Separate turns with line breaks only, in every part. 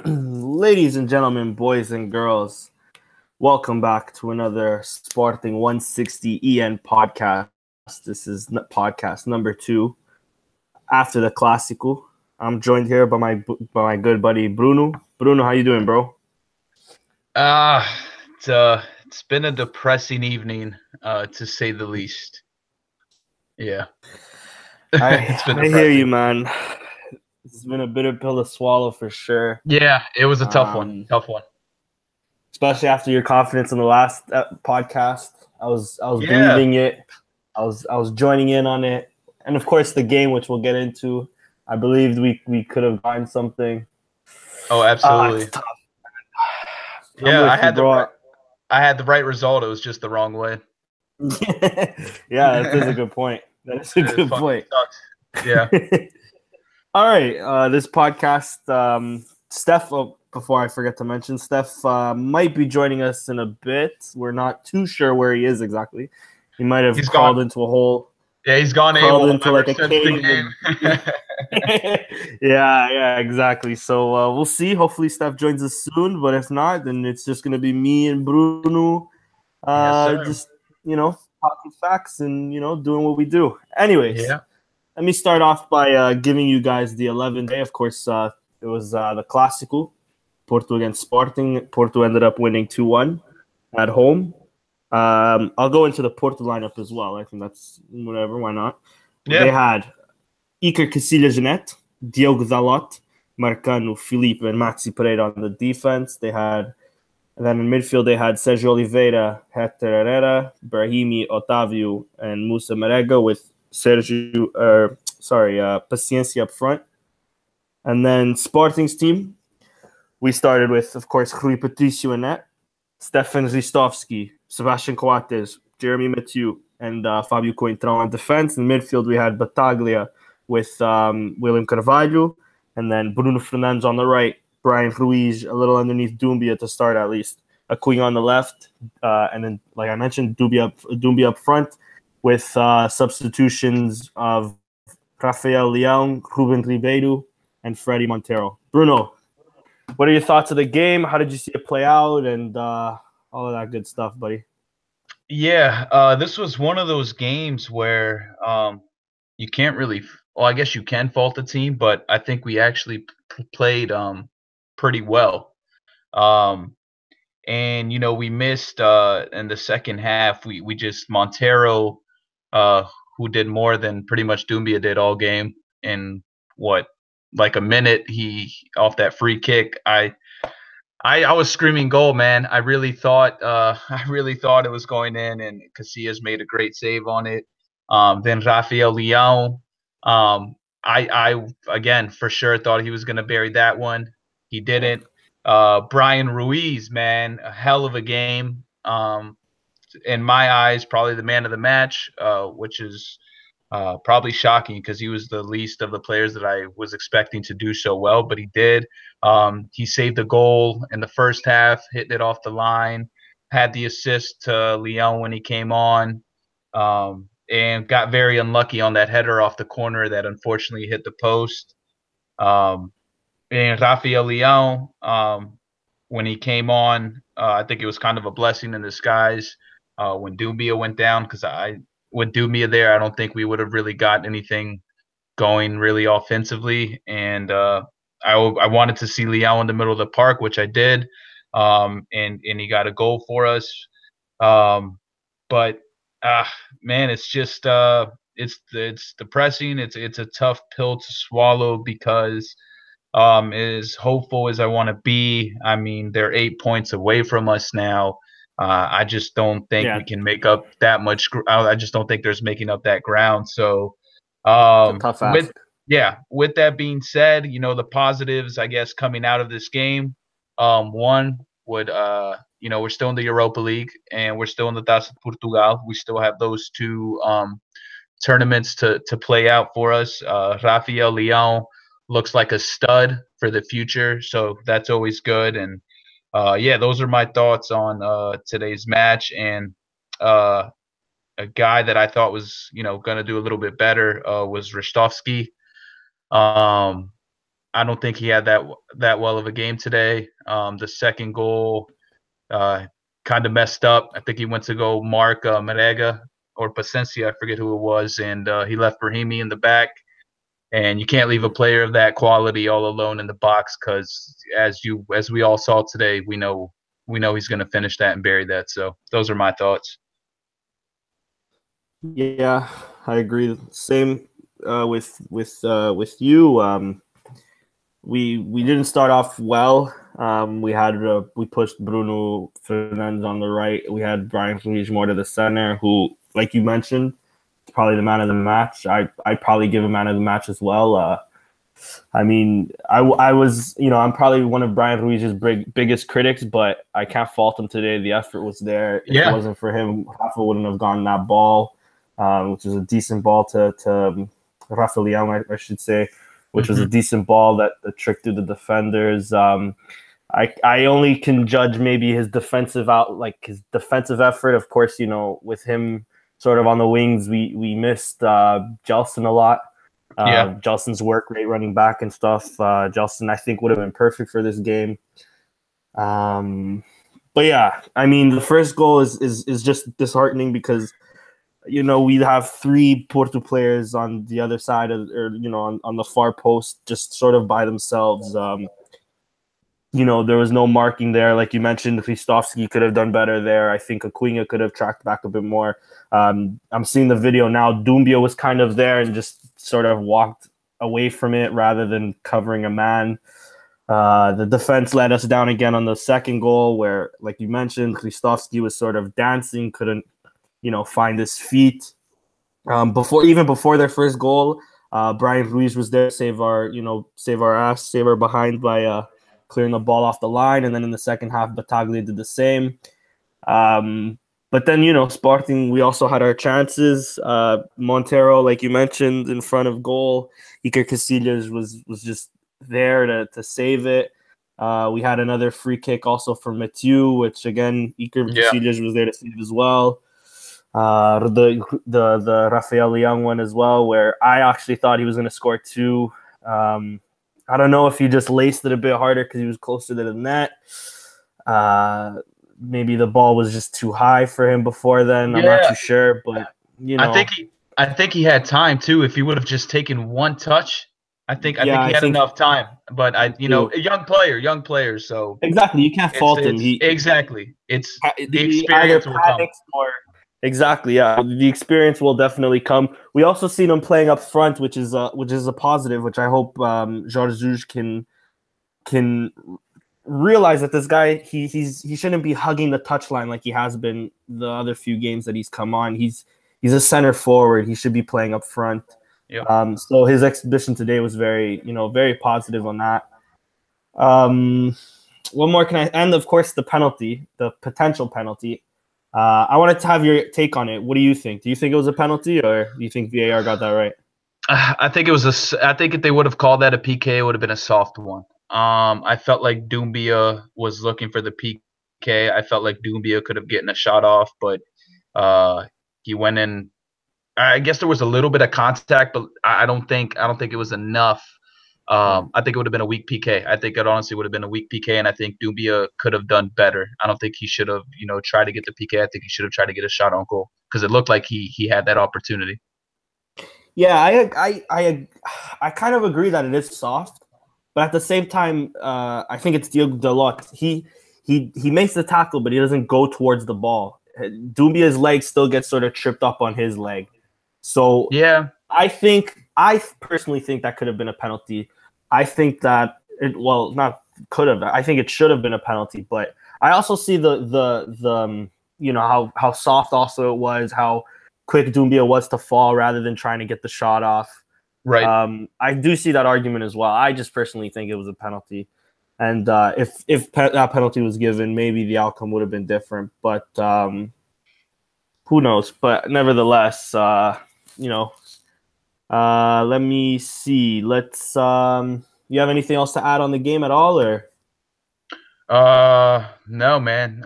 Ladies and gentlemen, boys and girls, welcome back to another Sporting160EN podcast. This is podcast number 2 after the classico. I'm joined here by my good buddy Bruno. Bruno, how you doing, bro?
It's been a depressing evening, to say the least. Yeah, it's been
I hear you,
depressing.
man. It's been a bitter pill to swallow for sure.
Yeah, it was a tough one.
Um,
Tough one.
Especially after your confidence in the last podcast. I was
Yeah.
believing it. I was joining in on it, and of course the game, which we'll get into. I believed we could have gotten something.
Oh,
It's
absolutely.
tough. I'm
Yeah,
with you, bro.
I had the right result. It was just the wrong way.
Yeah, that is a good point. That is a
It
good
fucking
point.
sucks. Yeah.
All right, this podcast, Steph. Oh, before I forget to mention, Steph might be joining us in a bit. We're not too sure where he is exactly. He might have
He's
crawled
gone.
into a hole,
Yeah, he's gone
crawled
AWOL
into
ever
like a
since the
cave.
game.
Yeah, exactly. So we'll see. Hopefully, Steph joins us soon. But if not, then it's just gonna be me and Bruno,
Yes, sir.
just talking facts and doing what we do. Anyways,
Yeah.
let me start off by giving you guys the 11th day. Of course, it was the classico, Porto against Sporting. Porto ended up winning 2-1 at home. I'll go into the Porto lineup as well. I think that's whatever. Why not? They
Yeah.
had Iker Casillas-Jeanette, Diogo Dalot, Marcano, Felipe, and Maxi Pereira on the defense. And then in midfield, they had Sergio Oliveira, Hector Herrera, Brahimi, Otavio, and Musa Marega with Paciencia up front. And then Sporting's team, we started with, of course, Rui Patricio in net, Stefan Ristovski, Sebastian Coates, Jeremy Mathieu, and Fabio Coentrão on defense. In midfield, we had Bataglia with William Carvalho, and then Bruno Fernandes on the right, Brian Ruiz a little underneath Doumbia to start at least, Acuna on the left, and then, like I mentioned, Doumbia up front with substitutions of Rafael Leão, Ruben Ribeiro, and Freddie Montero. Bruno, what are your thoughts of the game? How did you see it play out, and all of that good stuff, buddy?
Yeah, this was one of those games where you can't really, well, I guess you can fault the team, but I think we actually played pretty well. Um, and we missed in the second half. We just Montero, who did more than pretty much Doumbia did all game. In what, like a minute, he off that free kick. I was screaming goal, man. I really thought I really thought it was going in, and Casillas made a great save on it. Then Rafael Leão, I again for sure thought he was going to bury that one. He didn't. Brian Ruiz, man, a hell of a game. In my eyes, probably the man of the match, which is probably shocking because he was the least of the players that I was expecting to do so well, but he did. He saved a goal in the first half, hitting it off the line, had the assist to Leon when he came on, and got very unlucky on that header off the corner that unfortunately hit the post. Um, and Rafael Leon, when he came on, I think it was kind of a blessing in disguise when Doumbia went down, because with Doumbia there, I don't think we would have really got anything going really offensively. And I wanted to see Leão in the middle of the park, which I did, and he got a goal for us. But man, it's just it's depressing. It's a tough pill to swallow because as hopeful as I want to be, I mean, they're 8 points away from us now. I just don't think
Yeah,
we can make up that much. I just don't think there's making up that ground. So,
it's a tough
with
ask.
yeah, with that being said, the positives, I guess, coming out of this game, one would, we're still in the Europa League and we're still in the Taça de Portugal. We still have those two tournaments to play out for us. Rafael Leão looks like a stud for the future, so that's always good. And yeah, those are my thoughts on today's match. And a guy that I thought was going to do a little bit better was Ristovski. Um, I don't think he had that well of a game today. The second goal kind of messed up. I think he went to go mark Marega or Pacencia, I forget who it was, and he left Brahimi in the back. And you can't leave a player of that quality all alone in the box because, as we all saw today, we know he's going to finish that and bury that. So those are my thoughts.
Yeah, I agree. Same with you. We didn't start off well. We pushed Bruno Fernandes on the right. We had Brian Ruiz more to the center, who, like you mentioned, is probably the man of the match. I probably give him man of the match as well. I mean, I was, I'm probably one of Brian Ruiz's biggest critics, but I can't fault him today. The effort was there. If it wasn't for him, Rafa wouldn't have gotten that ball, which is a decent ball to Rafa Leão, I should say, which was a decent ball that tricked through the defenders. I only can judge maybe his defensive effort. Of course, with him sort of on the wings, we missed Gelson a lot. Gelson's work rate running back and stuff. Gelson, I think, would have been perfect for this game. But yeah, I mean, the first goal is just disheartening because we have three Porto players on the other side on the far post, just sort of by themselves. There was no marking there. Like you mentioned, Christovski could have done better there. I think Acuna could have tracked back a bit more. I'm seeing the video now. Doumbia was kind of there and just sort of walked away from it rather than covering a man. The defense let us down again on the second goal where, like you mentioned, Christovski was sort of dancing, couldn't, find his feet. Before their first goal, Brian Ruiz was there to save our behind by clearing the ball off the line, and then in the second half, Bataglia did the same. But then, Sporting, we also had our chances. Montero, like you mentioned, in front of goal. Iker Casillas was just there to save it. We had another free kick also from Mathieu, which, again, Iker Casillas was there to save as well. The Rafael Leão one as well, where I actually thought he was going to score two. I don't know if he just laced it a bit harder because he was closer to the net. Maybe the ball was just too high for him before then. I'm not too sure, but
I think he had time too. If he would have just taken one touch, I think he had enough time. But a young player. So
exactly, you can't fault him.
It's the experience will come.
Exactly, yeah. The experience will definitely come. We also seen him playing up front, which is a positive, which I hope Jorge Jesus can realize that this guy he shouldn't be hugging the touchline like he has been the other few games that he's come on. He's a center forward. He should be playing up front.
Yeah.
So his exhibition today was very positive on that. One more and of course the potential penalty. I wanted to have your take on it. What do you think? Do you think it was a penalty, or do you think VAR got that right?
I think it was I think if they would have called that a PK, it would have been a soft one. I felt like Doumbia was looking for the PK. I felt like Doumbia could have gotten a shot off, but he went in. I guess there was a little bit of contact, but I don't think it was enough. I think it would have been a weak PK. I think it honestly would have been a weak PK, and I think Doumbia could have done better. I don't think he should have, tried to get the PK. I think he should have tried to get a shot on goal because it looked like he had that opportunity.
Yeah, I kind of agree that it is soft, but at the same time, I think it's Diogo Dalot. He makes the tackle, but he doesn't go towards the ball. Doumbia's leg still gets sort of tripped up on his leg. So
yeah,
I personally think that could have been a penalty. I think that I think it should have been a penalty, but I also see the how soft also it was, how quick Doumbia was to fall rather than trying to get the shot off.
Right.
I do see that argument as well. I just personally think it was a penalty, and if that penalty was given, maybe the outcome would have been different. But who knows? But nevertheless, let me see. Let's. You have anything else to add on the game at all, or?
No, man.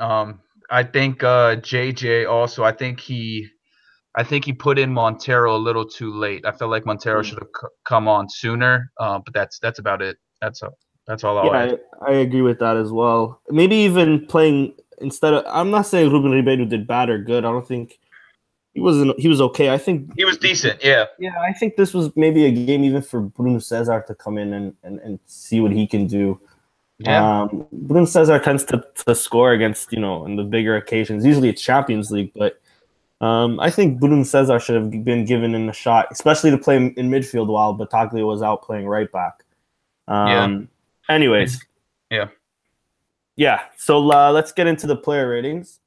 I think JJ also. I think he put in Montero a little too late. I felt like Montero should have come on sooner. But that's about it. That's all. That's all I'll add.
Yeah, I agree with that as well. Maybe even playing instead of. I'm not saying Ruben Ribeiro did bad or good. I don't think he wasn't. He was okay. I think.
He was decent. Yeah.
Yeah, I think this was maybe a game even for Bruno Cesar to come in and see what he can do.
Yeah.
Bruno Cesar tends to score against, in the bigger occasions. Usually it's Champions League, but I think Bruno Cesar should have been given in a shot, especially to play in midfield while Battaglia was out playing right back.
Yeah.
Anyways,
Yeah.
yeah. So let's get into the player ratings.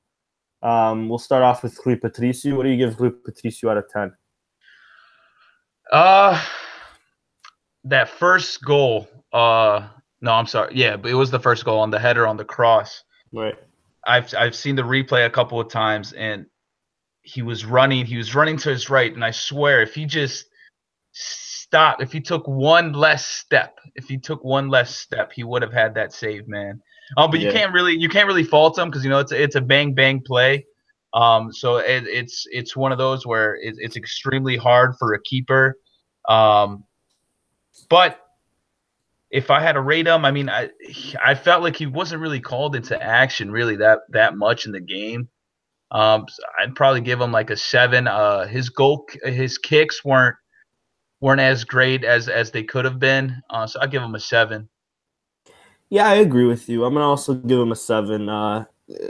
We'll start off with Rui Patricio. What do you give Rui Patricio out of 10?
That first goal. No, I'm sorry. Yeah, but it was the first goal on the header on the cross.
Right.
I've seen the replay a couple of times, and he was running to his right, and I swear if he just stopped, if he took one less step, he would have had that save, man. But
Yeah.
you can't really fault him because it's a bang bang play. So it's one of those where it's extremely hard for a keeper. But if I had to rate him, I mean, I felt like he wasn't really called into action really that much in the game. So I'd probably give him like a 7. His kicks weren't as great as they could have been. So I'd give him a 7.
Yeah, I agree with you. I'm gonna also give him a 7.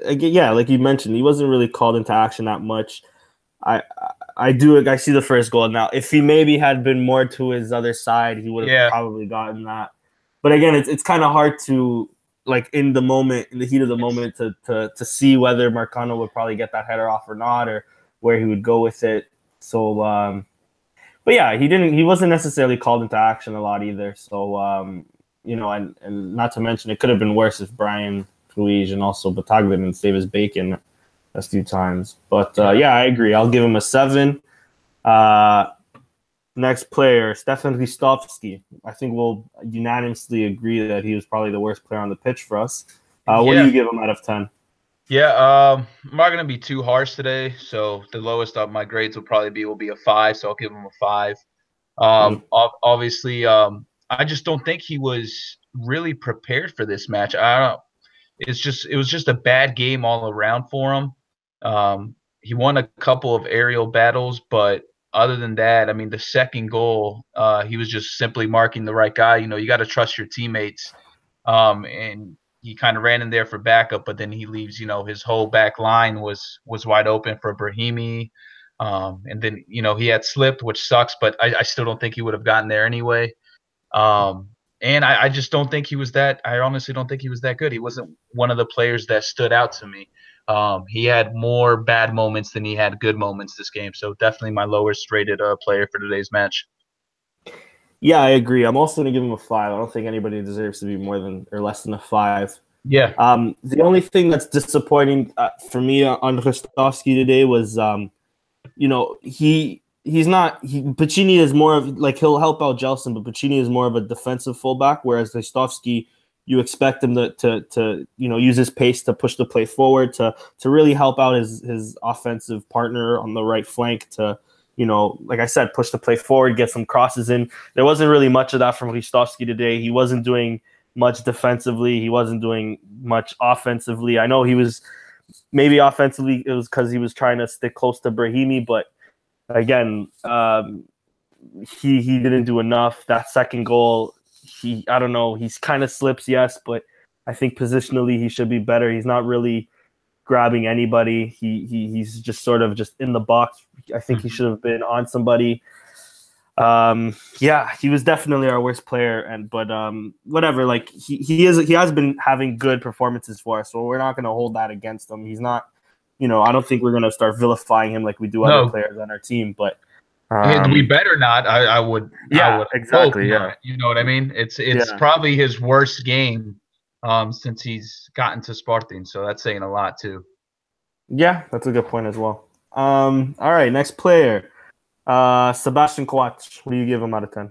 Again, yeah, like you mentioned, he wasn't really called into action that much. I I see the first goal now. If he maybe had been more to his other side, he would have probably gotten that. But again, it's kind of hard to like in the moment, in the heat of the moment, to see whether Marcano would probably get that header off or not, or where he would go with it. So, but yeah, he wasn't necessarily called into action a lot either. So, and not to mention, it could have been worse if Brian Ruiz and also Battaglia didn't save his bacon a few times. But yeah, I agree. I'll give him a 7. Next player, Stefan Ristovski. I think we'll unanimously agree that he was probably the worst player on the pitch for us. What do you give him out of 10?
Yeah, I'm not gonna be too harsh today. So the lowest of my grades will be a 5. So I'll give him a 5. Obviously, I just don't think he was really prepared for this match. I don't. It was just a bad game all around for him. He won a couple of aerial battles, but other than that, I mean, the second goal, he was just simply marking the right guy. You got to trust your teammates. And he kind of ran in there for backup, but then he leaves. His whole back line was wide open for Brahimi. And then he had slipped, which sucks, but I still don't think he would have gotten there anyway. And I just don't think he was that. I honestly don't think he was that good. He wasn't one of the players that stood out to me. He had more bad moments than he had good moments this game. So definitely my lowest rated player for today's match.
Yeah, I agree. I'm also going to give him a 5. I don't think anybody deserves to be more than or less than a 5.
Yeah.
The only thing that's disappointing for me on Ristovski today was, Pacini is more of like he'll help out Gelson, but Pacini is more of a defensive fullback, whereas Ristovski, you expect him to use his pace to push the play forward, to really help out his offensive partner on the right flank to, like I said, push the play forward, get some crosses in. There wasn't really much of that from Ristovski today. He wasn't doing much defensively. He wasn't doing much offensively. I know he was maybe offensively, it was because he was trying to stick close to Brahimi, but again, he didn't do enough. That second goal, I don't know, he's kind of slips, yes, but I think positionally he should be better. He's not really grabbing anybody. He's just sort of just in the box. I think he should have been on somebody. Yeah, he was definitely our worst player, but whatever. Like he has been having good performances for us, so we're not going to hold that against him. He's not. I don't think we're going to start vilifying him like we do other players on our team. But
we better not. I would.
Yeah,
I would
exactly. Yeah,
you know what I mean. It's probably his worst game since he's gotten to Sporting. So that's saying a lot too.
Yeah, that's a good point as well. All right, next player, Sebastian Coates. What do you give him out of 10?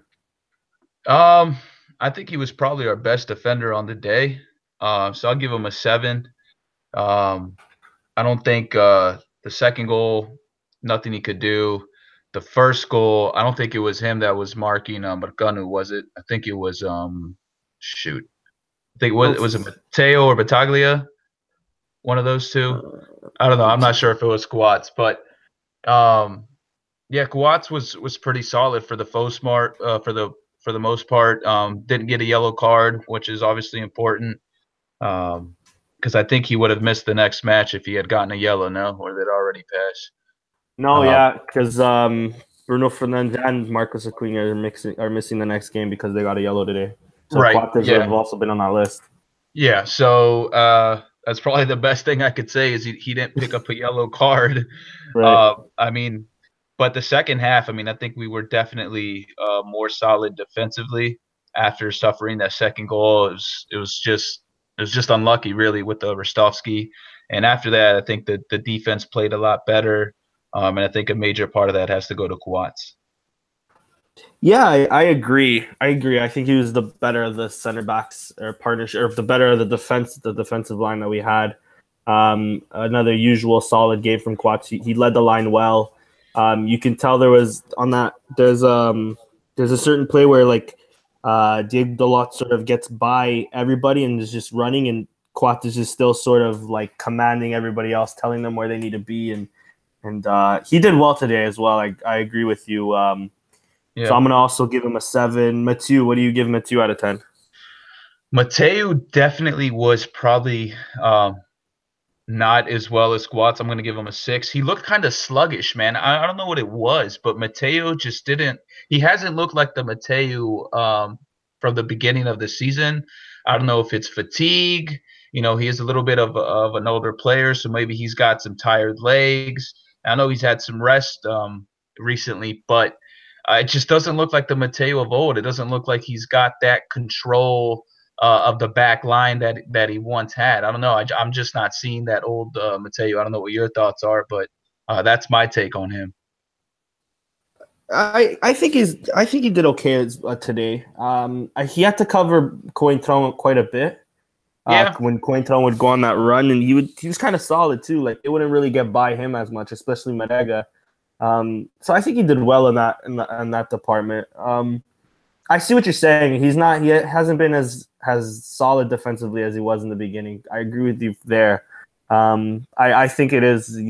I think he was probably our best defender on the day. So I'll give him a 7. I don't think the second goal, nothing he could do. The first goal, I don't think it was him that was marking Marcano, was it? I think it was shoot. I think was it Matteo or Battaglia? One of those two. I don't know. I'm not sure if it was Coates, but yeah, Coates was pretty solid for the for the most part. Didn't get a yellow card, which is obviously important. Because I think he would have missed the next match if he had gotten a yellow, no, or they'd already passed.
No, yeah, because Bruno Fernandes and Marcos Acuna are missing the next game because they got a yellow today. So
Right.
Coates have also been on that list.
Yeah. So that's probably the best thing I could say is he didn't pick up a yellow card.
Right.
I mean, but the second half, I mean, I think we were definitely more solid defensively after suffering that second goal. It was just unlucky, really, with the Rostovsky. And after that, I think that the defense played a lot better. And I think a major part of that has to go to Coates.
Yeah, I agree. I think he was the better of the center backs or partnership, or the better of the defensive line that we had. Another usual solid game from Coates. He led the line well. You can tell there's a certain play where Diego Dalot sort of gets by everybody and is just running, and Coates is just still sort of like commanding everybody else, telling them where they need to be, and he did well today as well. I agree with you. So I'm gonna also give him a 7. Mathieu, what do you give Mathieu out of 10?
Matteo definitely was probably not as well as Coates. I'm going to give him a 6. He looked kind of sluggish, man. I don't know what it was, but Matteo just didn't. He hasn't looked like the Matteo from the beginning of the season. I don't know if it's fatigue. You know, he is a little bit of an older player, so maybe he's got some tired legs. I know he's had some rest recently, but it just doesn't look like the Matteo of old. It doesn't look like he's got that control of the back line that he once had. I don't know. I'm just not seeing that old Matteo. I don't know what your thoughts are, but that's my take on him.
I think he did okay today. He had to cover Cointreau quite a bit. When Cointreau would go on that run, and he was kind of solid too. Like it wouldn't really get by him as much, especially Marega. So I think he did well in that department. I see what you're saying. He hasn't been as solid defensively as he was in the beginning. I agree with you there. I think it is,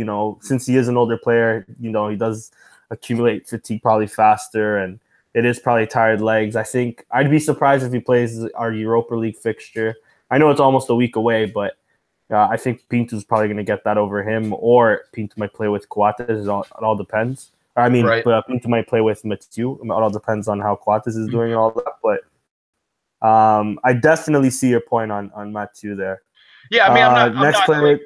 since he is an older player, he does accumulate fatigue probably faster, and it is probably tired legs. I think I'd be surprised if he plays our Europa League fixture. I know it's almost a week away, but I think Pinto's probably going to get that over him, or Pinto might play with Coates. It all depends. I mean, right. Pinto might play with Mathieu. It all depends on how Coates is doing and all that. But I definitely see your point on Mathieu there.
Yeah, I mean, I'm not
player.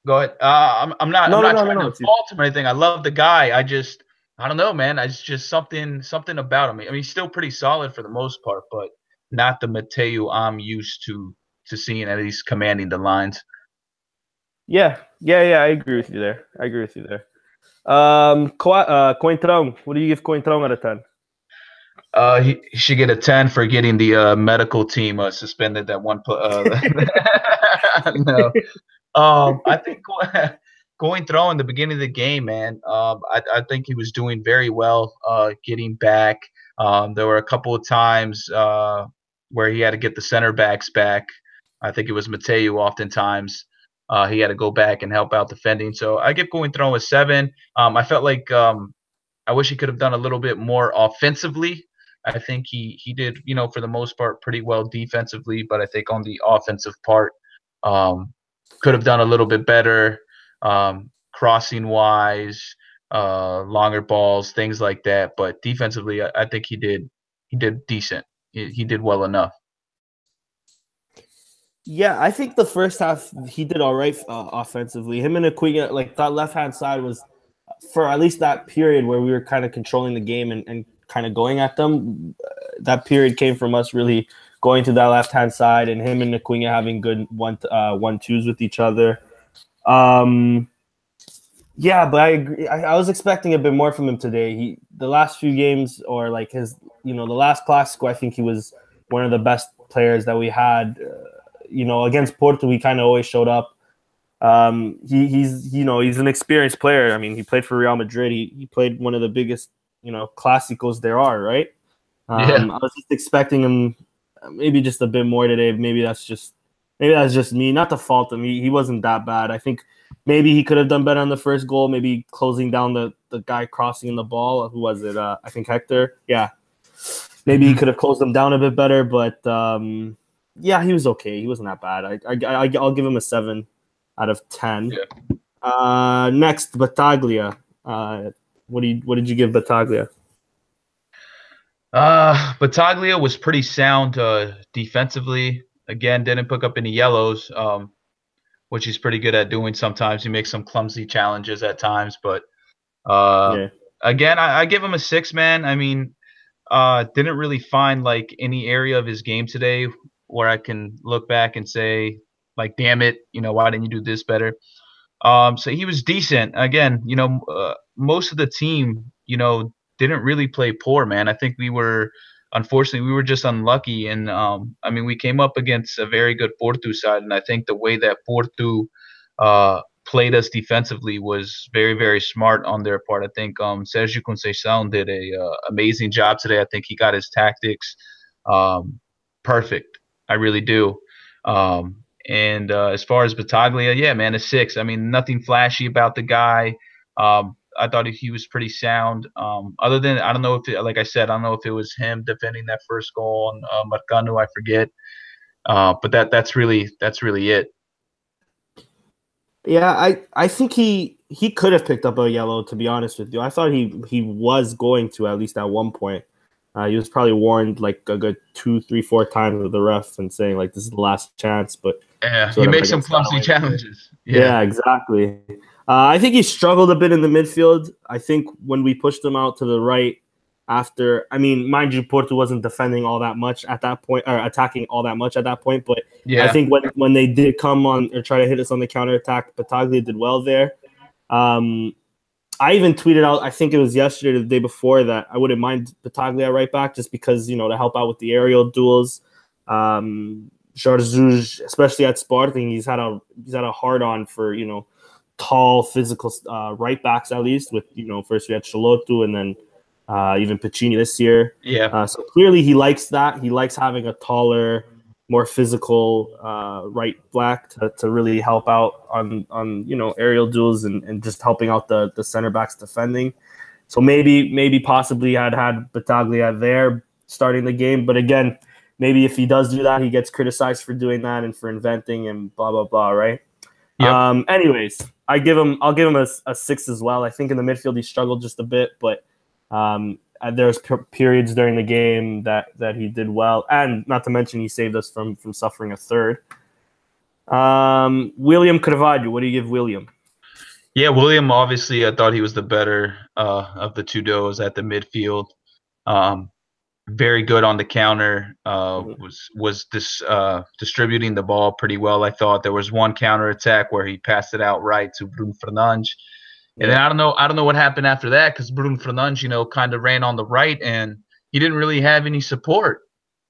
Go ahead. I'm not trying to fault him or anything. I love the guy. I don't know, man. It's just something about him. I mean, he's still pretty solid for the most part, but not the Mathieu I'm used to seeing, at least commanding the lines.
Yeah. I agree with you there. Cointreau, what do you give Cointreau out of 10?
He should get a 10 for getting the medical team suspended that one. No, I think Cointreau in the beginning of the game, man. I think he was doing very well, getting back. There were a couple of times where he had to get the center backs back. I think it was Matteo oftentimes. He had to go back and help out defending. So I give Cointreau a 7. I felt like I wish he could have done a little bit more offensively. I think he did, for the most part, pretty well defensively. But I think on the offensive part, could have done a little bit better, crossing wise, longer balls, things like that. But defensively, I think he did decent. He did well enough.
Yeah, I think the first half he did all right offensively. Him and Acuna, like that left-hand side was, for at least that period where we were kind of controlling the game and kind of going at them, that period came from us really going to that left-hand side and him and Acuna having good one-twos with each other. Yeah, but I agree. I was expecting a bit more from him today. The last few games, or like his, the last classico, I think he was one of the best players that we had. Against Porto, he kind of always showed up. He's an experienced player. I mean, he played for Real Madrid. He played one of the biggest, classicos there are, right?
Yeah.
I was just expecting him maybe just a bit more today. Maybe that's just me. Not to fault him. He wasn't that bad. I think maybe he could have done better on the first goal. Maybe closing down the guy crossing the ball. Who was it? I think Hector. Yeah. Maybe he could have closed him down a bit better, but yeah, he was okay. He wasn't that bad. I'll give him a 7 out of 10.
Yeah.
Next, Battaglia. What did you give Battaglia?
Battaglia was pretty sound defensively. Again, didn't pick up any yellows, which he's pretty good at doing sometimes. He makes some clumsy challenges at times, but again, I give him a 6, man. I mean, didn't really find like any area of his game today where I can look back and say, like, damn it, why didn't you do this better? So he was decent. Again, most of the team, didn't really play poor, man. I think unfortunately, we were just unlucky. And I mean, we came up against a very good Porto side, and I think the way that Porto played us defensively was very, very smart on their part. I think Sergio Conceição did a amazing job today. I think he got his tactics perfect. I really do. And as far as Battaglia, yeah, man, a 6. I mean, nothing flashy about the guy. I thought he was pretty sound. Other than, I don't know if, like I said, I don't know if it was him defending that first goal on Marcano, I forget. But that's really it.
Yeah, I think he could have picked up a yellow, to be honest with you. I thought he was going to, at least at one point. He was probably warned like a good 2, 3, 4 times with the ref and saying like this is the last chance. But
yeah, he makes some clumsy challenges.
Yeah, exactly. I think he struggled a bit in the midfield. I think when we pushed him out to the right after, I mean, mind you, Porto wasn't defending all that much at that point, or attacking all that much at that point. But yeah. I think when they did come on or try to hit us on the counterattack, Battaglia did well there. I even tweeted out, I think it was yesterday or the day before, that I wouldn't mind Battaglia right back just because, to help out with the aerial duels. Jorge, especially at Sporting, he's had a hard on for, tall, physical right backs, at least, with, first we had Choloto and then even Piccini this year.
Yeah.
So clearly he likes that. He likes having a taller, more physical right back to really help out on aerial duels and just helping out the center backs defending. So maybe possibly had Battaglia there starting the game, but again, maybe if he does do that, he gets criticized for doing that and for inventing and blah blah blah, right? Yep. Anyways, I'll give him a 6 as well. I think in the midfield he struggled just a bit, but there's periods during the game that he did well, and not to mention he saved us from suffering a third. William Carvalho, what do you give William?
Yeah, William, obviously I thought he was the better of the two duos at the midfield. Very good on the counter. Was distributing the ball pretty well. I thought there was one counter attack where he passed it out right to Bruno Fernandes. And then I don't know what happened after that, because Bruno Fernandes, kind of ran on the right and he didn't really have any support.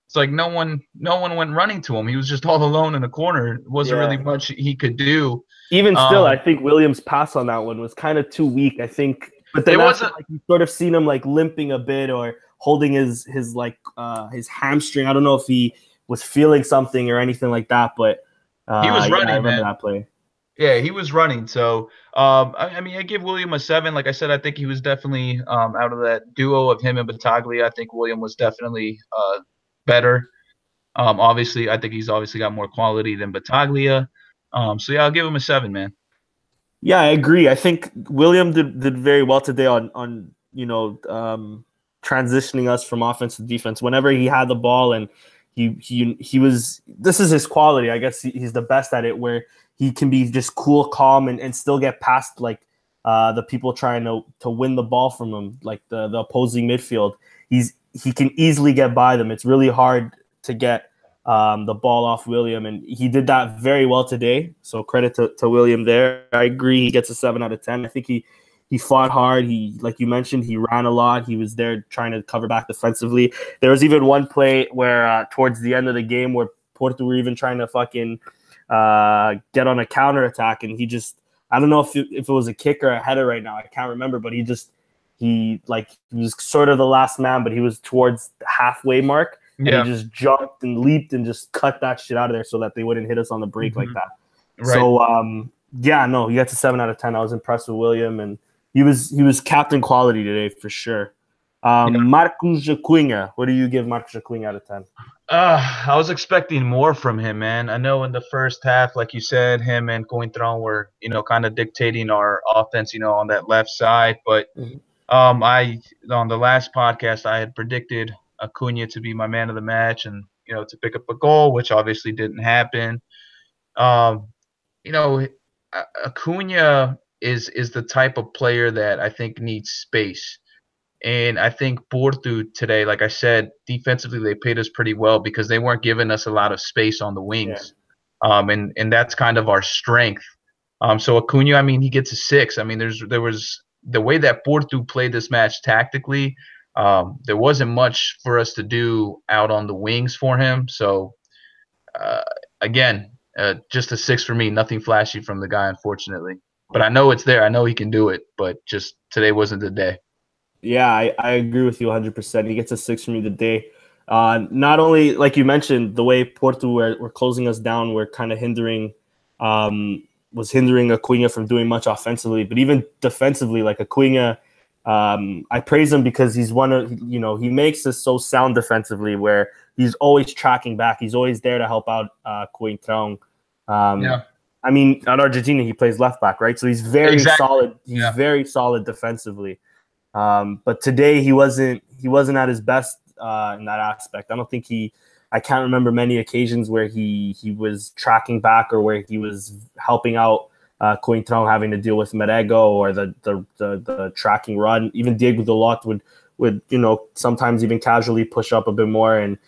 It's like no one went running to him. He was just all alone in the corner. It wasn't really much he could do.
Even still, I think Williams' pass on that one was kind of too weak, I think. But then like you sort of seen him like limping a bit or holding his hamstring. I don't know if he was feeling something or anything like that, but
he was running.
I remember that play.
Yeah, he was running. So, I mean, I give William a 7. Like I said, I think he was definitely out of that duo of him and Battaglia. I think William was definitely better. Obviously, I think he's obviously got more quality than Battaglia. So yeah, I'll give him a 7, man.
Yeah, I agree. I think William did very well today on transitioning us from offense to defense. Whenever he had the ball and he was, this is his quality. I guess he's the best at it, where he can be just cool, calm, and still get past like the people trying to win the ball from him, like the opposing midfield. He can easily get by them. It's really hard to get the ball off William, and he did that very well today. So credit to William there. I agree. He gets a 7 out of 10. I think he fought hard. He, like you mentioned, he ran a lot. He was there trying to cover back defensively. There was even one play where towards the end of the game where Porto were even trying to fucking get on a counterattack, and he just, I don't know if it was a kick or a header right now. I can't remember, but he was sort of the last man, but he was towards the halfway mark, and he
Yeah.
just jumped and leaped and just cut that shit out of there so that they wouldn't hit us on the break like that.
Right.
So yeah, no, he got to 7 out of 10. I was impressed with William, and he was captain quality today for sure. Marcos Acunha, what do you give Marcos Acunha out of 10?
I was expecting more from him, man. I know in the first half, like you said, him and Cointron were, kind of dictating our offense, on that left side. But I on the last podcast, I had predicted Acuna to be my man of the match and, to pick up a goal, which obviously didn't happen. You know, Acuna is the type of player that I think needs space. And I think Porto today, like I said, defensively they paid us pretty well because they weren't giving us a lot of space on the wings. And that's kind of our strength. So Acuna, I mean, he gets a 6. I mean, there was the way that Porto played this match tactically, there wasn't much for us to do out on the wings for him. So again, just a 6 for me. Nothing flashy from the guy, unfortunately. But I know it's there. I know he can do it. But just today wasn't the day.
Yeah, I agree with you 100%. He gets a 6 from me today. Not only, like you mentioned, the way Porto were closing us down, were kind of was hindering Acuna from doing much offensively, but even defensively, like Acuna, I praise him because he's one of, he makes us so sound defensively where he's always tracking back. He's always there to help out Cointron. I mean, at Argentina, he plays left back, right? So he's very solid. He's very solid defensively. But today he wasn't at his best in that aspect. I don't think I can't remember many occasions where he was tracking back or where he was helping out Cointron having to deal with Merego or the tracking run. Even Diego Dalot would sometimes even casually push up a bit more, and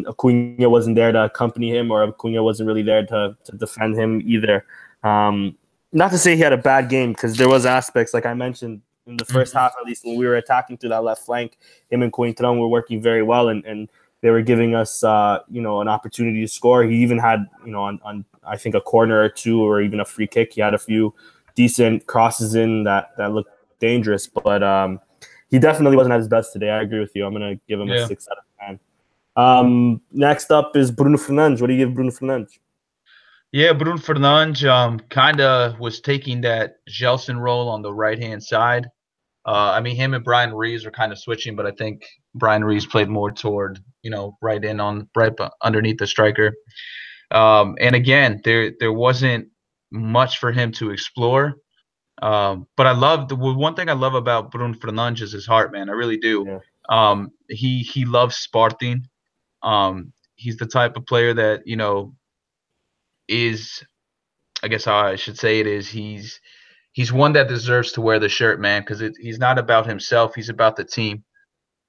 Acuna wasn't there to accompany him, or Acuna wasn't really there to defend him either. Not to say he had a bad game, because there was aspects, like I mentioned, in the first half, at least when we were attacking through that left flank, him and Cointron were working very well, and they were giving us, an opportunity to score. He even had, on I think a corner or two, or even a free kick, he had a few decent crosses in that looked dangerous. But he definitely wasn't at his best today. I agree with you. I'm gonna give him a 6 out of 10. Next up is Bruno Fernandes. What do you give Bruno Fernandes?
Yeah, Bruno Fernandes kind of was taking that Gelson role on the right-hand side. I mean, him and Brian Reeves were kind of switching, but I think Brian Reeves played more toward, right underneath the striker. And again, there wasn't much for him to explore. But one thing I love about Bruno Fernandes is his heart, man. I really do. Yeah. He loves Sporting. He's the type of player that, is, I guess how I should say it is, he's one that deserves to wear the shirt, man, because he's not about himself. He's about the team.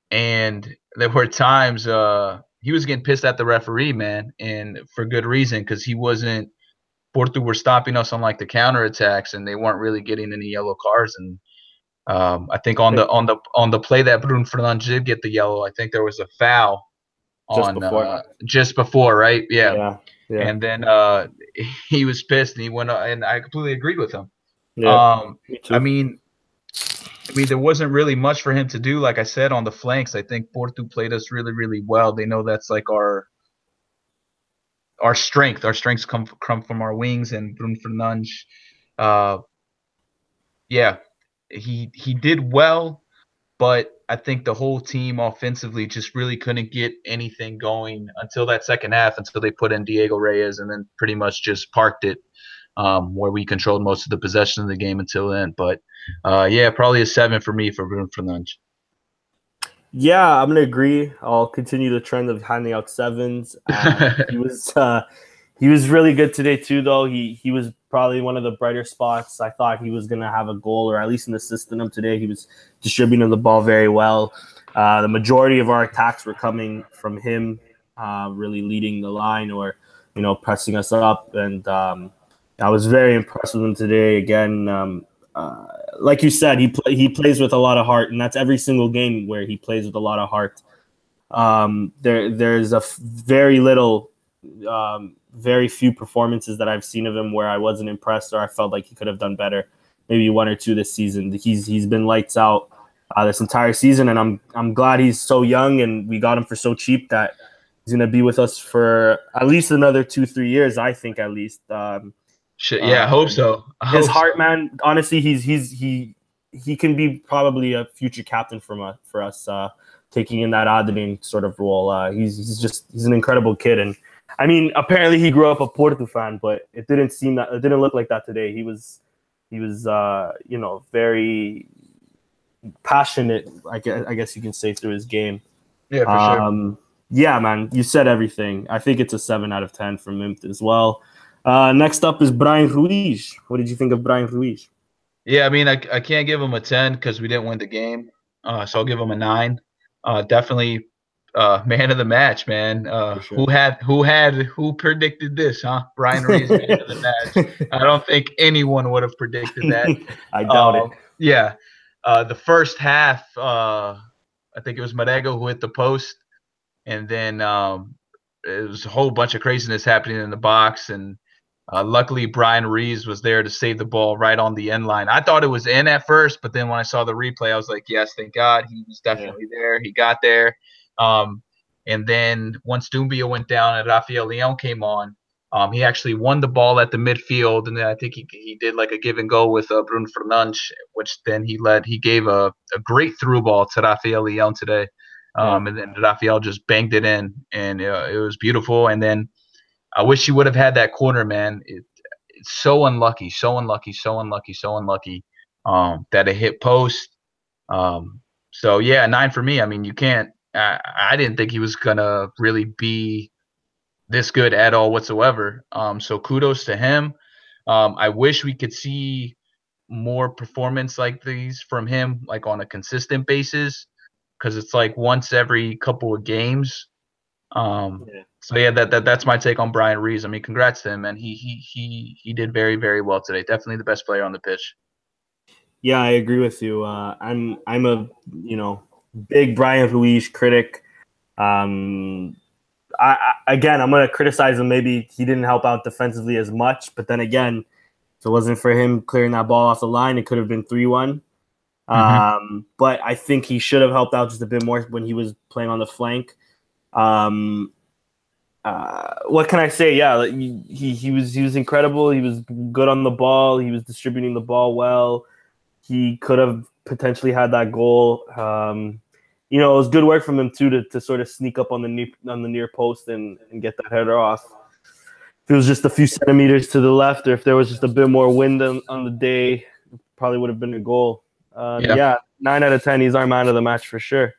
And there were times he was getting pissed at the referee, man, and for good reason, because Porto were stopping us on like the counterattacks, and they weren't really getting any yellow cards. And I think on the play that Bruno Fernandes did get the yellow, I think there was a foul just before, right? Yeah. And then he was pissed, and he went, and I completely agreed with him. Yeah, me too. I mean, there wasn't really much for him to do. Like I said, on the flanks, I think Porto played us really, really well. They know that's like our strength. Our strengths come from our wings, and Bruno Fernandes, he did well, but I think the whole team offensively just really couldn't get anything going until that second half, until they put in Diego Reyes, and then pretty much just parked it, where we controlled most of the possession of the game until then. But probably a 7 for me for Bruno Fernandes.
Yeah, I'm gonna agree. I'll continue the trend of handing out 7s. He was really good today too, though. He was probably one of the brighter spots. I thought he was gonna have a goal, or at least an assist in him today. He was distributing the ball very well. The majority of our attacks were coming from him, really leading the line, or pressing us up. And I was very impressed with him today. Again, like you said, he plays with a lot of heart, and that's every single game where he plays with a lot of heart. There's a very few performances that I've seen of him where I wasn't impressed, or I felt like he could have done better. Maybe 1 or 2 this season. He's been lights out this entire season, and I'm glad he's so young and we got him for so cheap that He's gonna be with us for at least another 2-3 years, I think, at least.
Shit, yeah, I hope so.
His heart, man. Honestly, he can be probably a future captain for us, taking in that Adrian sort of role. He's an incredible kid, and I mean, apparently he grew up a Porto fan, but it didn't look like that today. He was very passionate, I guess you can say, through his game.
Yeah, for sure.
Yeah, man, you said everything. I think it's a 7 out of 10 from him as well. Next up is Brian Ruiz. What did you think of Brian Ruiz?
Yeah, I mean, I can't give him a 10 because we didn't win the game. So I'll give him a 9. Definitely man of the match, man. Sure. Who predicted this, huh? Brian Ruiz, man of the match. I don't think anyone would have predicted that.
I doubt it.
Yeah. The first half, I think it was Marego who hit the post, and then it was a whole bunch of craziness happening in the box, and luckily Brian Ruiz was there to save the ball right on the end line. I thought it was in at first, but then when I saw the replay, I was like, yes, thank God. He was definitely there. He got there. And then once Doumbia went down and Rafael Leão came on, he actually won the ball at the midfield, and then I think he did like a give and go with Bruno Fernandes, which then he gave a great through ball to Rafael Leão today. And then Rafael just banged it in, and it was beautiful. And then I wish he would have had that corner, man. It's so unlucky that it hit post. So yeah, 9 for me. I mean, you can't. I didn't think he was gonna really be this good at all whatsoever. So kudos to him. I wish we could see more performance like these from him, like on a consistent basis, because it's like once every couple of games. So yeah, that's my take on Brian Ruiz. I mean, congrats to him, man. He did very, very well today. Definitely the best player on the pitch.
Yeah, I agree with you. I'm a big Brian Ruiz critic. I'm gonna criticize him. Maybe he didn't help out defensively as much, but then again, if it wasn't for him clearing that ball off the line, it could have been 3-1. But I think he should have helped out just a bit more when he was playing on the flank. What can I say? Yeah, he was incredible. He was good on the ball. He was distributing the ball well. He could have potentially had that goal. It was good work from him too to sort of sneak up on the near post and get that header off. If it was just a few centimeters to the left, or if there was just a bit more wind on the day, it probably would have been a goal. 9 out of 10. He's our man of the match for sure.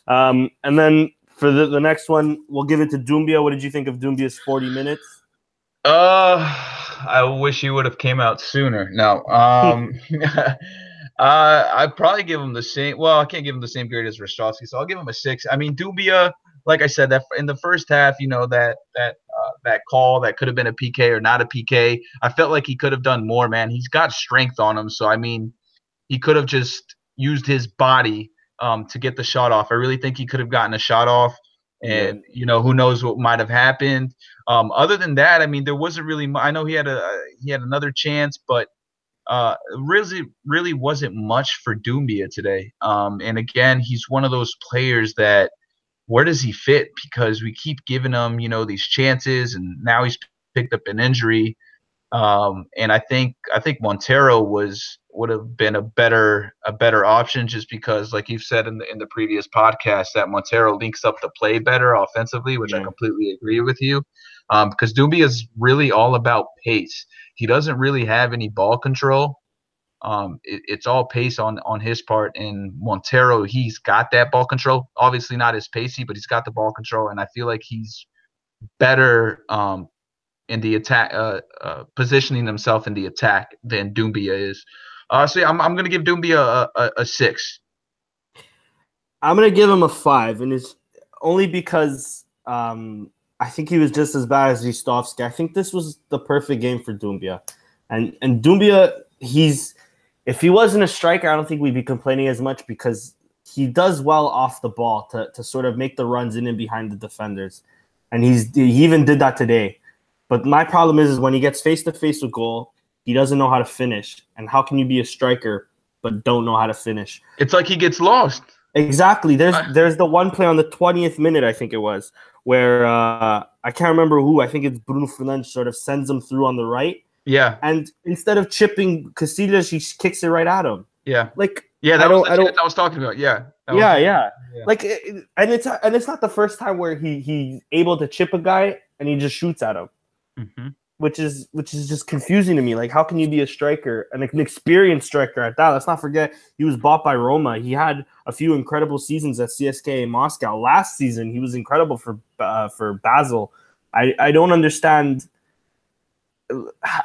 And then for the next one, we'll give it to Doumbia. What did you think of Doumbia's 40 minutes?
I wish he would have came out sooner. No. I'd probably give him the same. Well, I can't give him the same grade as Rostovsky, so I'll give him a 6. I mean, Doumbia, like I said, that in the first half, that call that could have been a PK or not a PK. I felt like he could have done more, man. He's got strength on him, so I mean, he could have just used his body to get the shot off. I really think he could have gotten a shot off, and who knows what might have happened. Other than that, I mean, there wasn't really. I know he had another chance, but really wasn't much for Doumbia today. And again, he's one of those players that where does he fit? Because we keep giving him these chances, and now he's picked up an injury. And I think Montero would have been a better option, just because, like you've said in the previous podcast, that Montero links up the play better offensively, which I completely agree with you. Because Doumbia is really all about pace. He doesn't really have any ball control. It's all pace on his part. And Montero, he's got that ball control. Obviously not as pacey, but he's got the ball control, and I feel like he's better in the attack, positioning himself in the attack than Doumbia is. So yeah, I'm gonna give Doumbia a 6.
I'm gonna give him a 5, and it's only because I think he was just as bad as Ristovski. I think this was the perfect game for Doumbia, and Doumbia, if he wasn't a striker, I don't think we'd be complaining as much, because he does well off the ball to sort of make the runs in and behind the defenders, and he even did that today. But my problem is when he gets face-to-face with goal, he doesn't know how to finish. And how can you be a striker but don't know how to finish?
It's like he gets lost.
Exactly. There's the one play on the 20th minute, I think it was, where I can't remember who. I think it's Bruno Fernandes sort of sends him through on the right.
Yeah.
And instead of chipping Casillas, he kicks it right at him.
Yeah.
Like,
yeah, that was the chance I was talking about. Yeah.
Yeah. Like, and it's not the first time where he's able to chip a guy and he just shoots at him, which is just confusing to me. Like, how can you be a striker, an experienced striker at that? Let's not forget he was bought by Roma. He had a few incredible seasons at CSKA Moscow. Last season, he was incredible for Basel. I don't understand.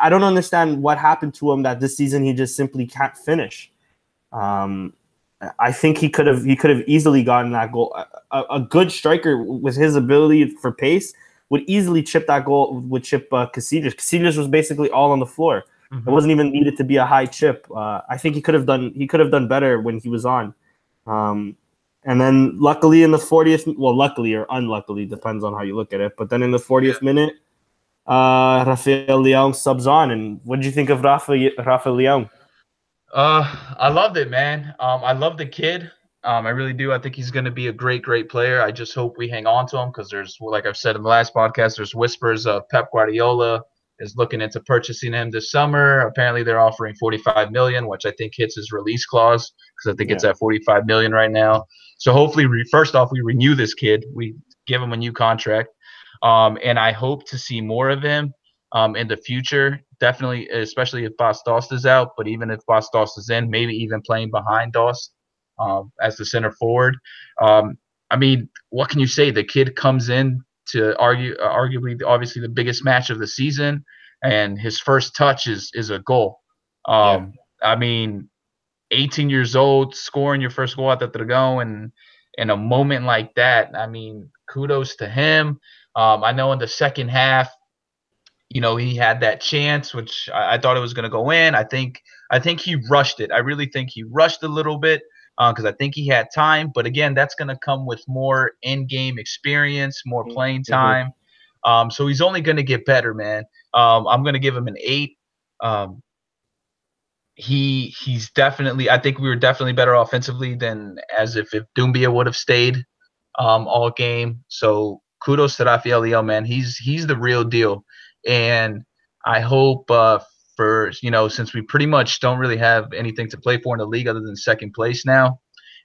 I don't understand what happened to him that this season he just simply can't finish. I think he could have easily gotten that goal. A good striker with his ability for pace would easily chip that goal. Would chip Casillas. Casillas was basically all on the floor. It wasn't even needed to be a high chip. I think he could have done better when he was on. And then luckily in the 40th, well, luckily or unluckily, depends on how you look at it. But then in the 40th minute, Rafael Leão subs on. And what did you think of Rafael Leão?
I loved it, man. I love the kid. I really do. I think he's going to be a great player. I just hope we hang on to him because there's, like I've said in the last podcast, there's whispers of Pep Guardiola is looking into purchasing him this summer. Apparently, they're offering 45 million, which I think hits his release clause because I think it's at 45 million right now. So hopefully, first off, we renew this kid. We give him a new contract, and I hope to see more of him in the future. Definitely, especially if Bas Dost is out, but even if Bas Dost is in, maybe even playing behind Dost as the center forward. I mean, what can you say? The kid comes in to arguably, obviously, the biggest match of the season, and his first touch is a goal. I mean, 18 years old, scoring your first goal at the Dragão, and in a moment like that, I mean, kudos to him. I know in the second half, you know, he had that chance, which I thought it was going to go in. I think he rushed it. I really think he rushed a little bit because I think he had time. But again, that's going to come with more in-game experience, more playing time. So he's only going to get better, man. I'm going to give him an 8. He's definitely. I think we were definitely better offensively than as if Doumbia would have stayed all game. So kudos to Rafael Leão, man. He's the real deal. And I hope for, you know, since we pretty much don't really have anything to play for in the league other than second place now,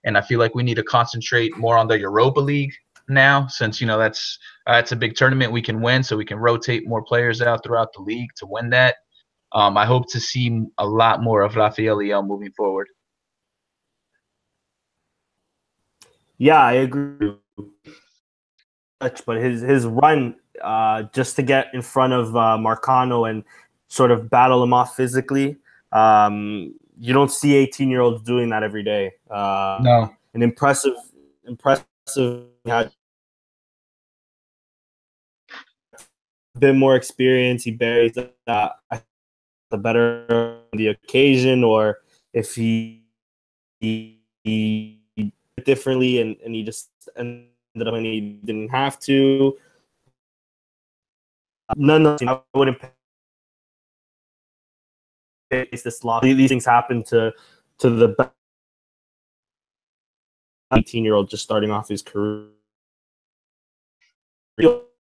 and I feel like we need to concentrate more on the Europa League now, since, you know, that's a big tournament we can win, so we can rotate more players out throughout the league to win that. I hope to see a lot more of Rafael Leão moving forward.
Yeah, I agree. But his run just to get in front of Marcano and sort of battle him off physically, you don't see 18-year-olds doing that every day.
No.
An impressive had a bit more experience. He buries the better the occasion, or if he differently and he just ended up when he didn't have to. I wouldn't face this loss. These things happen to the 18-year-old just starting off his career.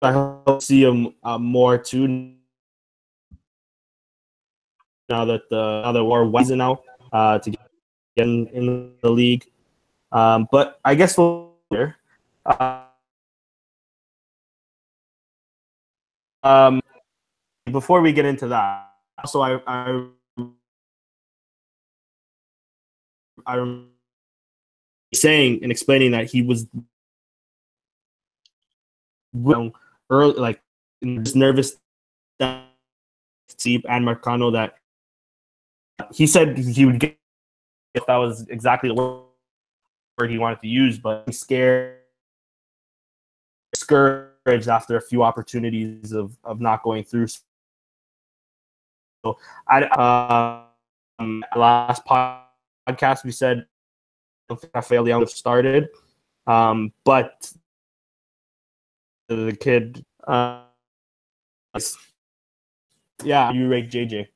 I hope to see him more too. Now that the war wasn't out to get in the league, but I guess we'll. Before we get into that, also I saying and explaining that he was early, like nervous, Steve and Marcano, that he said he would get if that was exactly the word he wanted to use, but he's scared, discouraged after a few opportunities of not going through. So last podcast we said Rafael Leão have started, but the kid, yeah, you rate JJ.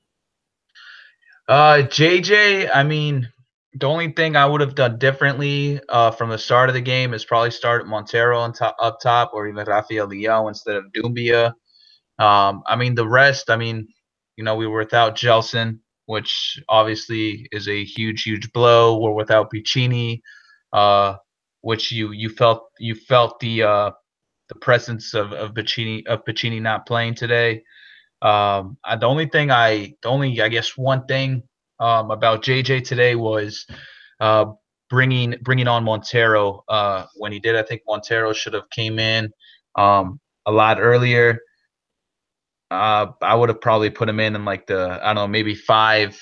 JJ, I mean, The only thing I would have done differently from the start of the game is probably start Montero up top, or even Rafael Leão instead of Dumbia. I mean, the rest, I mean, we were without Gelson, which obviously is a huge, huge blow. We're without Piccini, which you felt the presence of Piccini not playing today. The only I guess one thing about JJ today was uh, bringing on Montero when he did. I think Montero should have came in a lot earlier. I would have probably put him in like I don't know, maybe five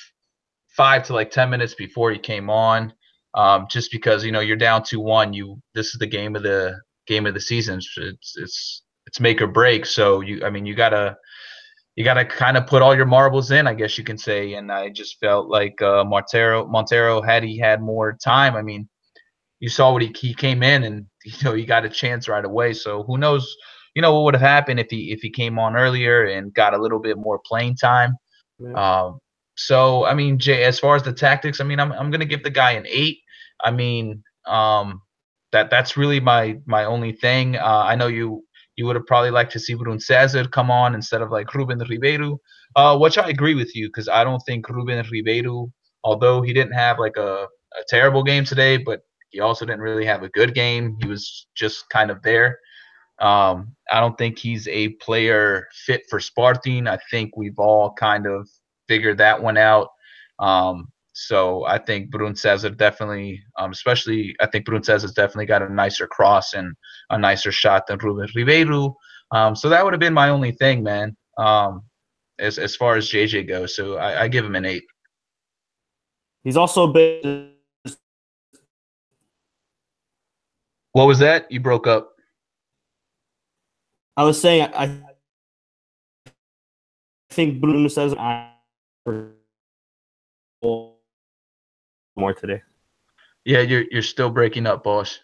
to like 10 minutes before he came on, just because you're down 2-1. This is the game of the season. It's make or break. So I mean, you gotta kind of put all your marbles in, I guess you can say. And I just felt like Montero, had he had more time, I mean, you saw what he came in, and he got a chance right away. So who knows, what would have happened if he came on earlier and got a little bit more playing time.
Yeah.
So I mean, Jay, as far as the tactics, I mean, I'm gonna give the guy an 8. I mean, that's really my only thing. I know you would have probably liked to see Brun Cesar come on instead of like Ruben Ribeiro, which I agree with you, because I don't think Ruben Ribeiro, although he didn't have like a terrible game today, but he also didn't really have a good game. He was just kind of there. I don't think he's a player fit for Sporting. I think we've all kind of figured that one out. So I think Brun Cesar definitely, especially I think Brun Cesar's definitely got a nicer cross and a nicer shot than Ruben Ribeiro. So that would have been my only thing, man, as far as JJ goes. So I give him an 8.
He's also a bit.
What was that? You broke up.
I was saying I think Bruno says more today.
Yeah, you're still breaking up, boss.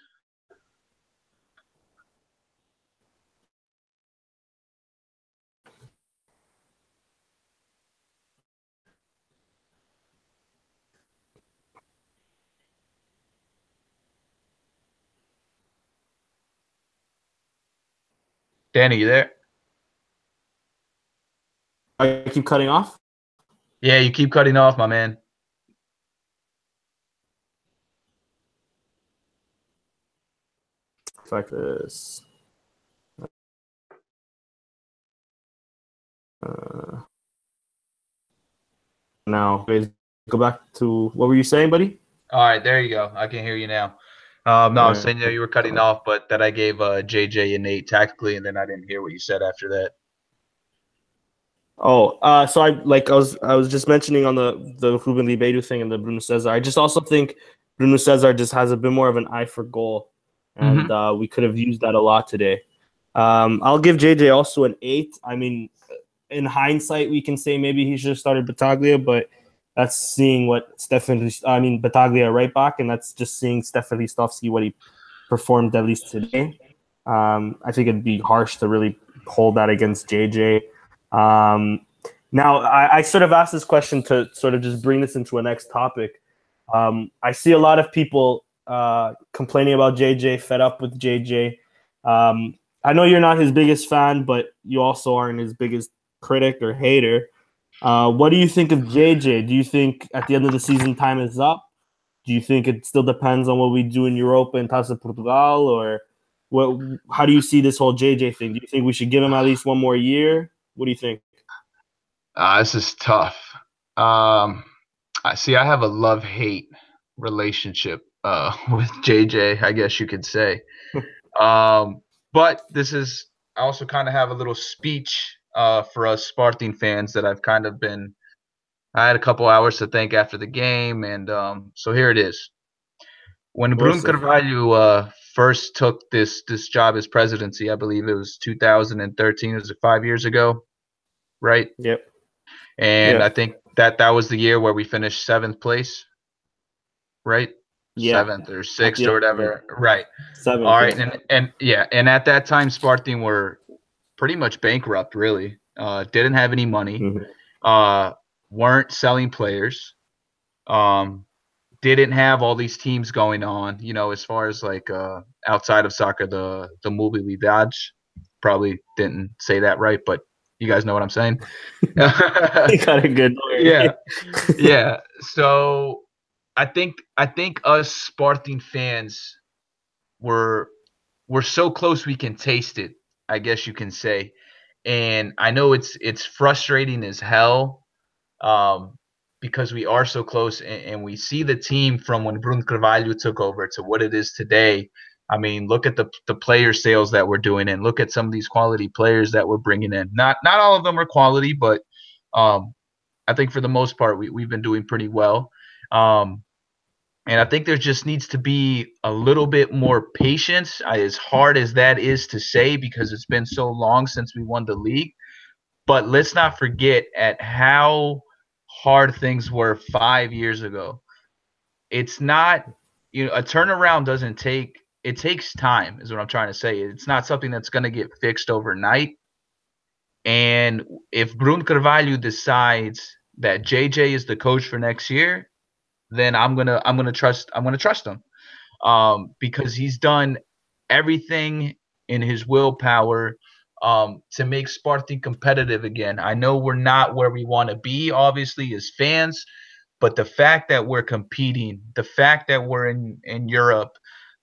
Danny, you there?
I keep cutting off.
Yeah, you keep cutting off, my man.
Like this. Now, go back to what were you saying, buddy?
All right, there you go. I can hear you now. No, I was saying that you were cutting off, but that I gave JJ an 8 tactically, and then I didn't hear what you said after that.
Oh, so I was just mentioning on the Ruben Ribeiro thing and the Bruno Cesar. I just also think Bruno Cesar just has a bit more of an eye for goal, and we could have used that a lot today. I'll give JJ also an 8. I mean, in hindsight, we can say maybe he should have started Battaglia, but that's seeing what Battaglia right back, and that's just seeing Stefan Ristovski, what he performed at least today. I think it'd be harsh to really hold that against JJ. Now, I sort of asked this question to sort of just bring this into a next topic. I see a lot of people complaining about JJ, fed up with JJ. I know you're not his biggest fan, but you also aren't his biggest critic or hater. What do you think of JJ? Do you think at the end of the season time is up? Do you think it still depends on what we do in Europa and Taça Portugal? Or how do you see this whole JJ thing? Do you think we should give him at least one more year? What do you think?
This is tough. I have a love-hate relationship with JJ, I guess you could say. But I also kind of have a little speech for us Sporting fans that I had a couple hours to think after the game, and so here it is. When Bruno Carvalho first took this job as presidency, I believe it was 2013, it was 5 years ago, right?
Yep.
And I think that was the year where we finished 7th place, right?
Yeah.
7th or 6th or whatever. Right.
7th.
All right. And at that time, Sporting were pretty much bankrupt, really. Didn't have any money. Weren't selling players. didn't have all these teams going on, as far as like outside of soccer, the mobilidade. Probably didn't say that right, but you guys know what I'm saying.
You got a good word.
Yeah. So I think us Sporting fans we're so close we can taste it, I guess you can say. And I know it's frustrating as hell, because we are so close, and we see the team from when Bruno Carvalho took over to what it is today. I mean, look at the player sales that we're doing, and look at some of these quality players that we're bringing in. Not all of them are quality, but I think for the most part we've been doing pretty well. And I think there just needs to be a little bit more patience, as hard as that is to say, because it's been so long since we won the league. But let's not forget at how hard things were 5 years ago. It's not, a turnaround doesn't take – it takes time is what I'm trying to say. It's not something that's going to get fixed overnight. And if Bruno Carvalho decides that JJ is the coach for next year, then I'm gonna trust him, because he's done everything in his willpower to make Sporting competitive again. I know we're not where we want to be, obviously, as fans, but the fact that we're competing, the fact that we're in Europe,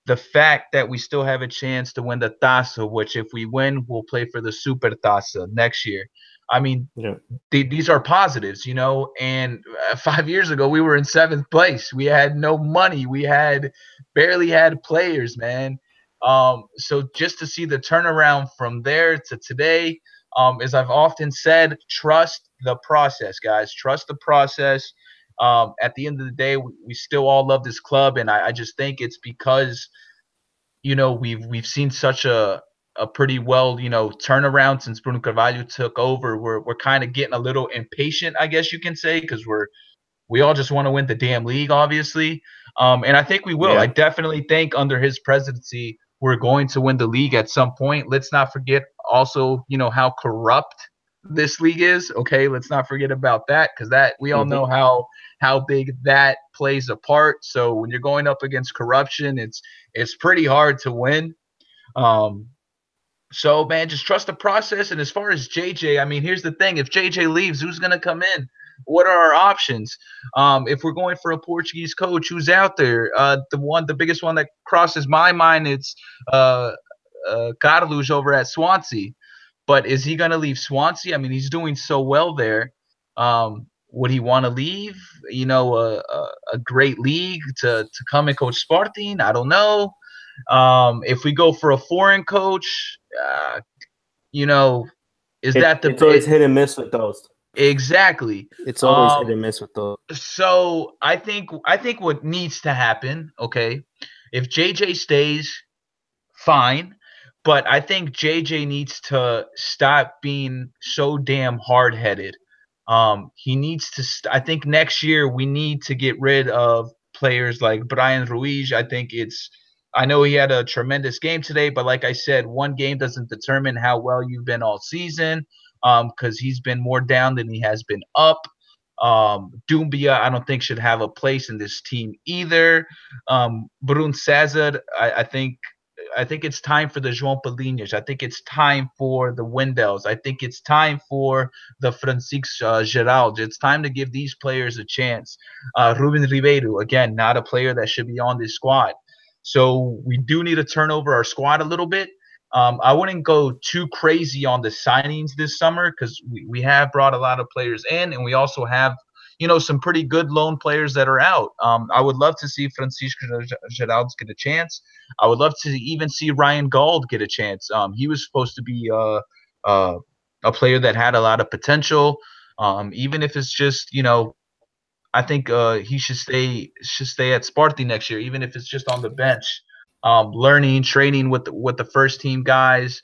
the fact that we still have a chance to win the Taça, which if we win, we'll play for the Super Taça next year. I mean, these are positives, and 5 years ago, we were in 7th place. We had no money. We barely had players, man. So just to see the turnaround from there to today, as I've often said, trust the process, guys. Trust the process. At the end of the day, we still all love this club, and I just think it's because, we've seen such a pretty well, turnaround since Bruno Carvalho took over. We're kind of getting a little impatient, I guess you can say, because we all just want to win the damn league, obviously. And I think we will.
Yeah.
I definitely think under his presidency, we're going to win the league at some point. Let's not forget also, how corrupt this league is. Okay, let's not forget about that, because that we all know how big that plays a part. So when you're going up against corruption, it's pretty hard to win. So man, just trust the process. And as far as JJ, I mean, here's the thing: if JJ leaves, who's gonna come in? What are our options? If we're going for a Portuguese coach, who's out there? The biggest one that crosses my mind, it's Carlos over at Swansea. But is he going to leave Swansea? I mean, he's doing so well there. Would he want to leave, a great league to come and coach Sporting? I don't know. If we go for a foreign coach, is that the –
It's always hit and miss with those.
Exactly.
It's always hit and miss with those.
So I think what needs to happen, okay, if JJ stays, fine. But I think JJ needs to stop being so damn hard-headed. He needs to I think next year we need to get rid of players like Brian Ruiz. I know he had a tremendous game today, but like I said, one game doesn't determine how well you've been all season, because he's been more down than he has been up. Dumbia, I don't think should have a place in this team either. Brun Cesar, I think it's time for the João Palinhas. I think it's time for the Wendells. I think it's time for the Francisco Geraldo. It's time to give these players a chance. Ruben Ribeiro, again, not a player that should be on this squad. So we do need to turn over our squad a little bit. I wouldn't go too crazy on the signings this summer, because we have brought a lot of players in, and we also have some pretty good loan players that are out. I would love to see Francisco Geraldo get a chance. I would love to even see Ryan Gauld get a chance. He was supposed to be a player that had a lot of potential. Even if it's just, I think he should stay at Sporting next year, even if it's just on the bench, learning, training with the first team guys,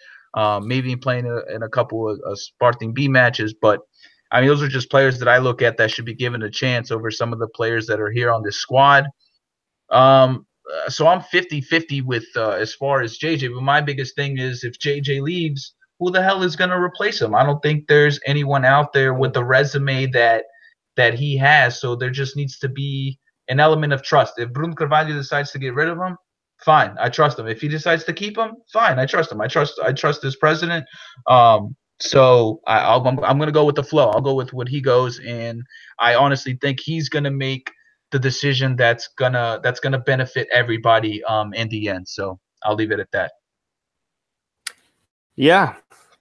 maybe playing in a couple of Sporting B matches. But I mean, those are just players that I look at that should be given a chance over some of the players that are here on this squad. So I'm 50-50 with as far as JJ. But my biggest thing is, if JJ leaves, who the hell is going to replace him? I don't think there's anyone out there with the resume that he has. So there just needs to be an element of trust. If Bruno Carvalho decides to get rid of him, fine, I trust him. If he decides to keep him, fine, I trust him. I trust this president. So I'm going to go with the flow. I'll go with what he goes, and I honestly think he's going to make the decision that's gonna benefit everybody in the end. So I'll leave it at that.
Yeah,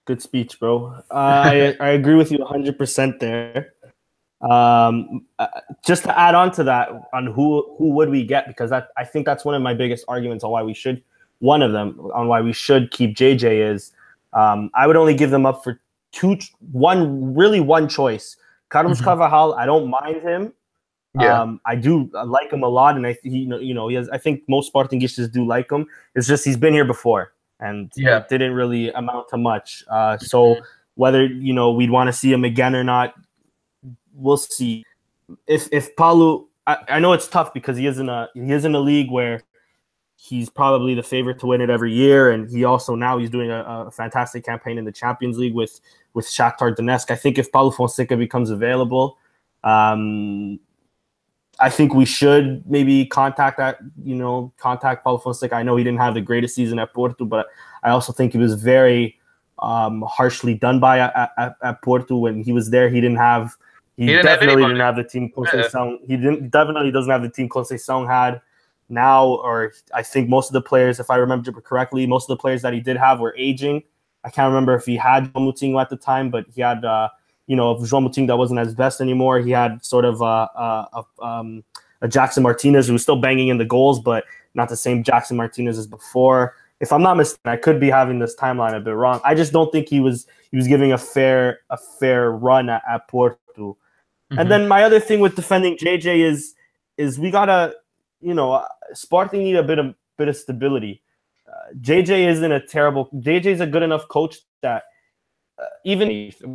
good speech, bro. I agree with you 100% there. Just to add on to that, on who would we get, because I think that's one of my biggest arguments on why we should. One of them on why we should keep JJ is I would only give them up for one choice. Carlos Carvajal, I don't mind him.
Yeah.
I do like him a lot, and he has. I think most Sportingistas do like him. It's just he's been here before, and it didn't really amount to much. So whether we'd want to see him again or not, we'll see. If Paulo, I know it's tough because he is in a league where he's probably the favorite to win it every year, and he's doing a fantastic campaign in the Champions League with Shakhtar Donetsk. I think if Paulo Fonseca becomes available, I think we should maybe contact Paulo Fonseca. I know he didn't have the greatest season at Porto, but I also think he was very harshly done by at Porto when he was there. He definitely didn't have the team Conceição. He definitely doesn't have the team Conceição had now, or I think most of the players, if I remember correctly, most of the players that he did have were aging. I can't remember if he had João Moutinho at the time, but he had João Moutinho that wasn't his best anymore. He had sort of a Jackson Martinez who was still banging in the goals, but not the same Jackson Martinez as before. If I'm not mistaken, I could be having this timeline a bit wrong. I just don't think he was giving a fair run at Porto. And then my other thing with defending JJ is we gotta, Sporting need a bit of stability. JJ isn't a terrible. JJ's a good enough coach that we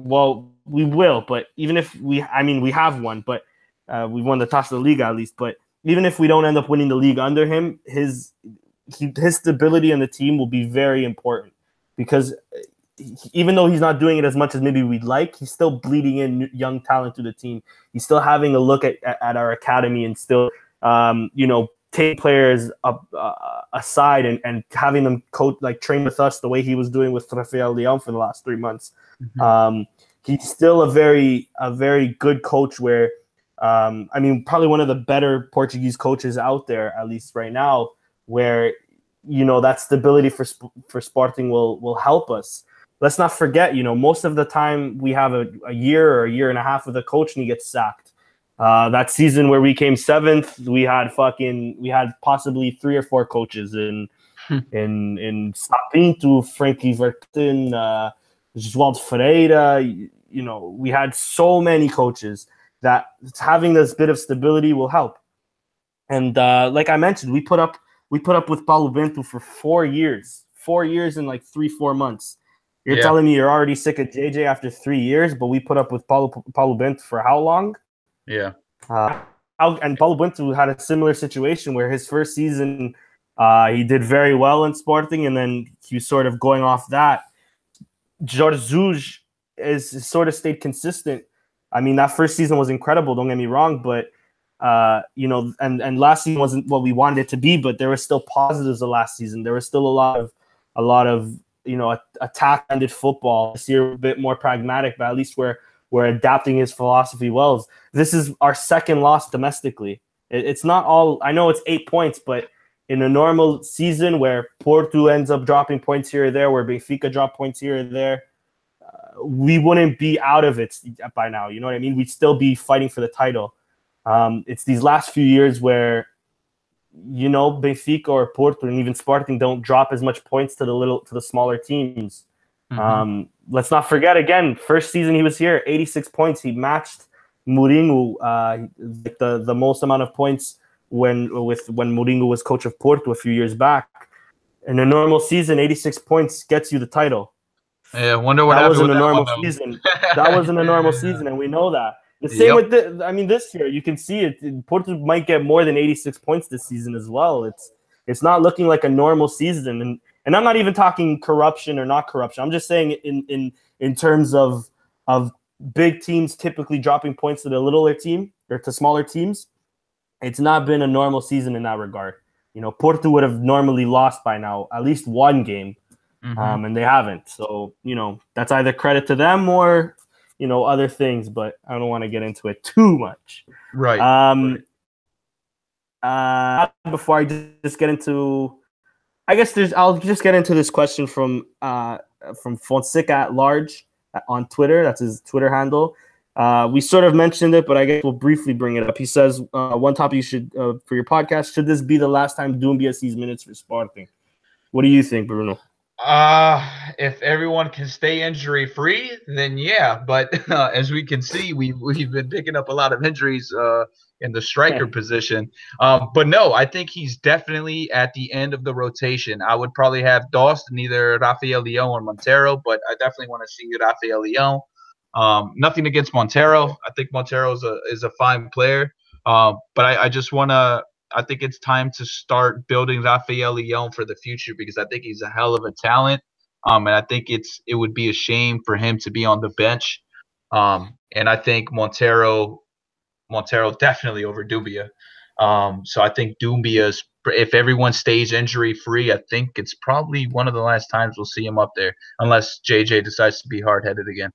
will, but even if we have one, but we won the Taça da Liga at least. But even if we don't end up winning the league under him, his stability in the team will be very important, because even though he's not doing it as much as maybe we'd like, he's still bleeding in young talent to the team. He's still having a look at our academy and still, take players aside and having them coach, train with us the way he was doing with Rafael Leão for the last 3 months. He's still a very good coach where, probably one of the better Portuguese coaches out there, at least right now, where, that stability for Sporting will help us. Let's not forget, most of the time we have a year or a year and a half with a coach and he gets sacked. That season where we came 7th, we had possibly 3 or 4 coaches in Sapinto, Frankie Verton, João Ferreira. We had so many coaches that having this bit of stability will help. And like I mentioned, we put up with Paulo Bento for 4 years. 4 years and 3-4 months. You're telling me you're already sick of JJ after 3 years, but we put up with Paulo Bento for how long?
Yeah.
And Paulo Bento had a similar situation where his first season he did very well in Sporting, and then he was sort of going off that. Jorge Jesus is sort of stayed consistent. That first season was incredible, don't get me wrong, but and last season wasn't what we wanted it to be, but there were still positives of last season. There was still a lot of attack-ended football. This year a bit more pragmatic, but at least we're adapting his philosophy well. This is our second loss domestically. It's not all. I know it's 8 points, but in a normal season where Porto ends up dropping points here or there, where Benfica drop points here or there, we wouldn't be out of it by now. You know what I mean? We'd still be fighting for the title. It's these last few years where, Benfica or Porto and even Sporting don't drop as much points to the smaller teams. Let's not forget, again, first season he was here, 86 points. He matched Mourinho, the most amount of points when Mourinho was coach of Porto a few years back. In a normal season, 86 points gets you the title.
Yeah, I wonder what happened with that normal
season. That wasn't a normal season, and we know that. The same with this year. You can see it. Porto might get more than 86 points this season as well. It's not looking like a normal season, and I'm not even talking corruption or not corruption. I'm just saying in terms of big teams typically dropping points to the littler team or to smaller teams. it's not been a normal season in that regard. You know, Porto would have normally lost by now at least one game, and they haven't. So, you know, that's either credit to them or, you know, other things, but I don't want to get into it too much.
Right.
Before I just get into, I'll just get into this question from Fonseca at Large on Twitter. That's his Twitter handle. We sort of mentioned it, but I guess we'll briefly bring it up. He says, one topic you should, for your podcast, should this be the last time Doumbia sees minutes for Sporting? What do you think, Bruno?
If everyone can stay injury free, then yeah. But as we can see, we've been picking up a lot of injuries in the striker position. But no, I think he's definitely at the end of the rotation. I would probably have Dost, neither Rafael Leão or Montero, but I definitely want to see Rafael Leão. Nothing against Montero. I think Montero is a fine player. But I just want to. I think it's time to start building Rafael Leão for the future because I think he's a hell of a talent. And I think it would be a shame for him to be on the bench. And I think Montero definitely over Doumbia. So I think Doumbia's, if everyone stays injury free, I think it's probably one of the last times we'll see him up there, unless JJ decides to be hard headed again,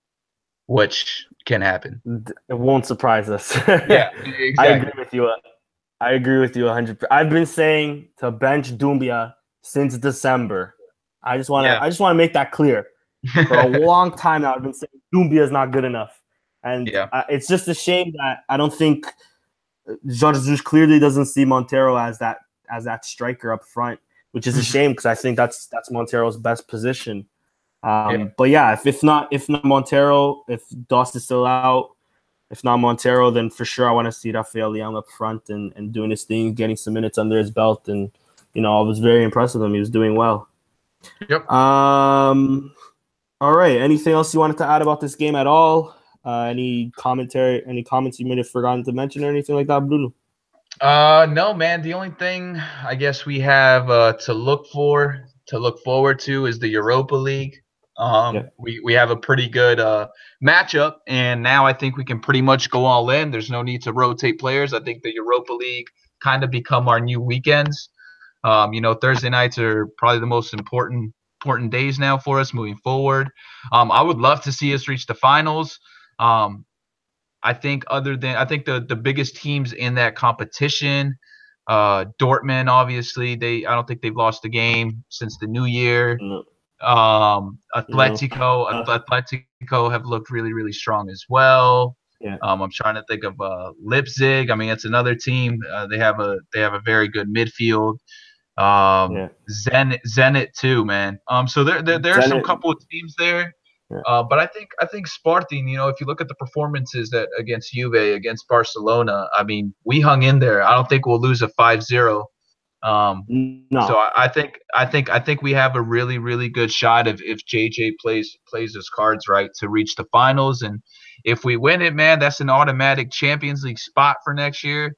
which can happen.
It won't surprise us.
Yeah, exactly.
I agree with you 100%. I've been saying to bench Doumbia since December. I just want to make that clear. For a long time now, I've been saying Doumbia is not good enough, and it's just a shame that I don't think Jorge Jesus clearly doesn't see Montero as that striker up front, which is a shame because I think that's Montero's best position. But yeah, if not Montero, if Dost is still out. If not Montero, then for sure I want to see Rafael Leão up front and doing his thing, getting some minutes under his belt. And, you know, I was very impressed with him. He was doing well.
Yep.
All right. Anything else you wanted to add about this game at all? Any commentary, any comments you may have forgotten to mention or anything like that, Bruno?
No, man. The only thing I guess we have to look forward to is the Europa League. We have a pretty good matchup, and now I think we can pretty much go all in. There's no need to rotate players. I think the Europa League kind of become our new weekends. You know, Thursday nights are probably the most important days now for us moving forward. I would love to see us reach the finals. I think the biggest teams in that competition, Dortmund, obviously, I don't think they've lost a game since the new year.
No.
Atletico have looked really, really strong as well.
Yeah.
I'm trying to think of Leipzig. I mean, it's another team. They have a very good midfield. Zenit too, man. So there are some couple of teams there.
Yeah.
But I think Sporting, you know, if you look at the performances that against Juve, against Barcelona, I mean, we hung in there. I don't think we'll lose a 5-0.
No.
So I think we have a really, really good shot if JJ plays his cards right to reach the finals. And if we win it, man, that's an automatic Champions League spot for next year,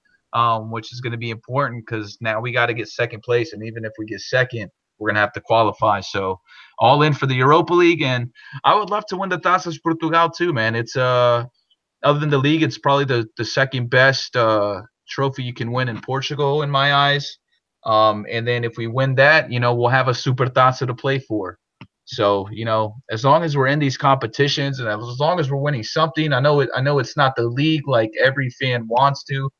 which is going to be important because now we got to get second place. And even if we get second, we're going to have to qualify. So all in for the Europa League. And I would love to win the Taças Portugal too, man. It's other than the league, it's probably the second best trophy you can win in Portugal in my eyes. And then if we win that, you know, we'll have a Super Taça to play for. So, you know, as long as we're in these competitions and as long as we're winning something, I know it's not the league like every fan wants to,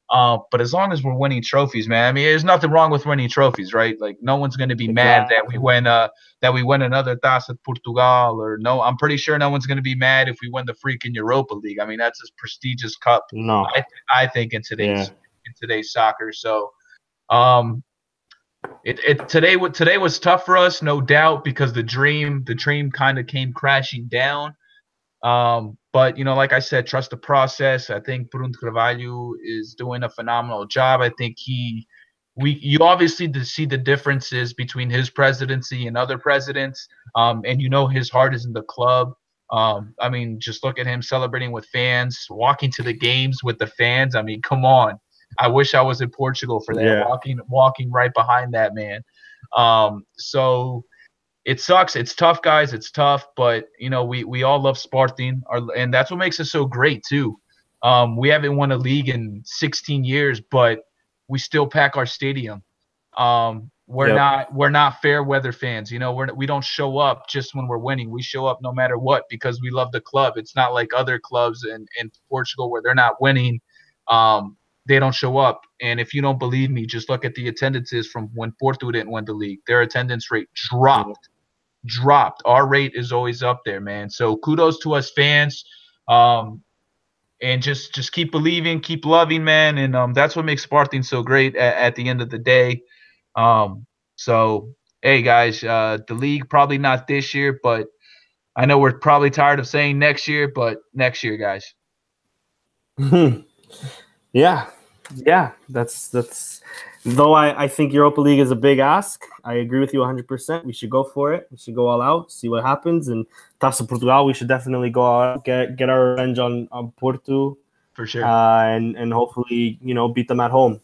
but as long as we're winning trophies, man, I mean, there's nothing wrong with winning trophies, right? Like no one's going to be mad that we win another Taça Portugal, or no, I'm pretty sure no one's going to be mad if we win the freaking Europa League. I mean, that's a prestigious cup.
No.
I think in today's soccer. So, today was tough for us, no doubt, because the dream kind of came crashing down. But you know, like I said, trust the process. I think Bruno Carvalho is doing a phenomenal job. I think you obviously see the differences between his presidency and other presidents. And you know his heart is in the club. I mean, just look at him celebrating with fans, walking to the games with the fans. I mean, come on. I wish I was in Portugal for that, walking right behind that man. So it sucks. It's tough, guys. It's tough, but you know we all love Sporting, and that's what makes us so great too. We haven't won a league in 16 years, but we still pack our stadium. We're not fair weather fans. You know, we don't show up just when we're winning. We show up no matter what because we love the club. It's not like other clubs in Portugal where they're not winning. They don't show up. And if you don't believe me, just look at the attendances from when Porto didn't win the league. Their attendance rate dropped. Our rate is always up there, man. So kudos to us fans. And just keep believing, keep loving, man. And that's what makes Sporting so great at the end of the day. So, hey, guys, the league probably not this year, but I know we're probably tired of saying next year, but next year, guys.
Yeah. That's though I think Europa League is a big ask. I agree with you 100%. We should go for it. We should go all out, see what happens. And Taça Portugal, we should definitely go out, get our revenge on Porto
for sure,
and hopefully beat them at home.